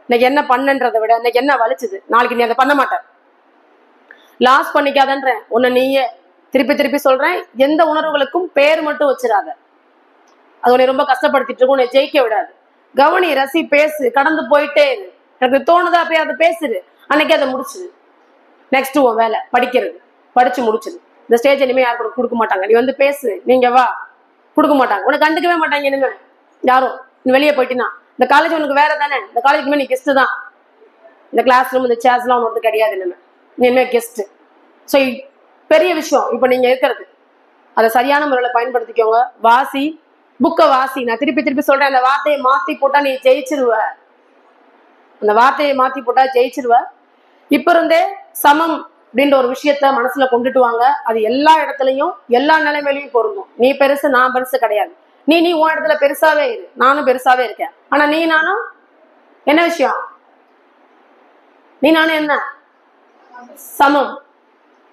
Speaker 1: இன்னைக்கு என்ன பண்ணன்றதை விட இன்னைக்கு என்ன வலிச்சுது, நாளைக்கு நீ அதை பண்ண மாட்ட. லாஸ் பண்ணிக்காதன்ற உன்னை நீயே திருப்பி திருப்பி சொல்றேன். எந்த உணர்வுகளுக்கும் பேர் மட்டும் வச்சிடாத, அது உன்னை ரொம்ப கஷ்டப்படுத்திட்டு இருக்கும், உன்னை ஜெயிக்க விடாது. கவனி, ரசி, பேசு, கடந்து போயிட்டே இரு. எனக்கு தோணுதா போய் அதை பேசுது, அன்னைக்கு அதை முடிச்சுது. நெக்ஸ்ட் உன் வேலை படிக்கிறது, படிச்சு முடிச்சிரு. இந்த ஸ்டேஜ் இனிமே யாரும் கொடுக்க மாட்டாங்க. நீ வந்து பேசு, நீங்க வா, கொடுக்க மாட்டாங்க, உனக்கு கண்டுக்கவே மாட்டாங்க இனிமே யாரும். நீ வெளியே போயிட்டினா இந்த காலேஜ் உனக்கு வேற தானே, இந்த காலேஜுக்குமே நீ கெஸ்ட் தான். இந்த கிளாஸ் ரூம், இந்த சேர்ஸ் எல்லாம் உனக்கு கிடையாது இனிமே, நீ இனிமே கெஸ்ட். ஸோ பெரிய விஷயம் இப்ப நீங்க இருக்கிறது, அதை சரியான முறையில பயன்படுத்திக்கோங்க. வாசி, புக்கை வாசி. நான் திருப்பி திருப்பி சொல்றேன், அந்த வார்த்தையை மாத்தி போட்டா நீ ஜெயிச்சிருவ, அந்த வார்த்தையை மாத்தி போட்டா ஜெயிச்சிருவ. இப்ப இருந்தே சமம் அப்படின்ற ஒரு விஷயத்த மனசுல கொண்டுட்டு வாங்க. அது எல்லா இடத்துலயும் எல்லா நிலைமையிலையும் பொருந்தும். நீ பெருசு நான் பெருசு கிடையாது. நீ உன் இடத்துல பெருசாவே இரு, நானும் பெருசாவே இருக்கேன். ஆனா நீ நானும் என்ன விஷயம்? நீ நானும் என்ன? சமம்.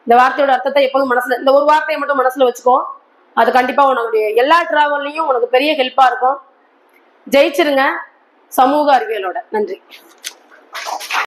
Speaker 1: இந்த வார்த்தையோட அர்த்தத்தை எப்போதும் மனசுல, இந்த ஒரு வார்த்தையை மட்டும் மனசுல வச்சுக்கோ. அது கண்டிப்பா உன்னுடைய எல்லா டிராவல்லையும் உனக்கு பெரிய ஹெல்ப்பா இருக்கும். ஜெயிச்சிருங்க சமூக அறிவியலோட. நன்றி.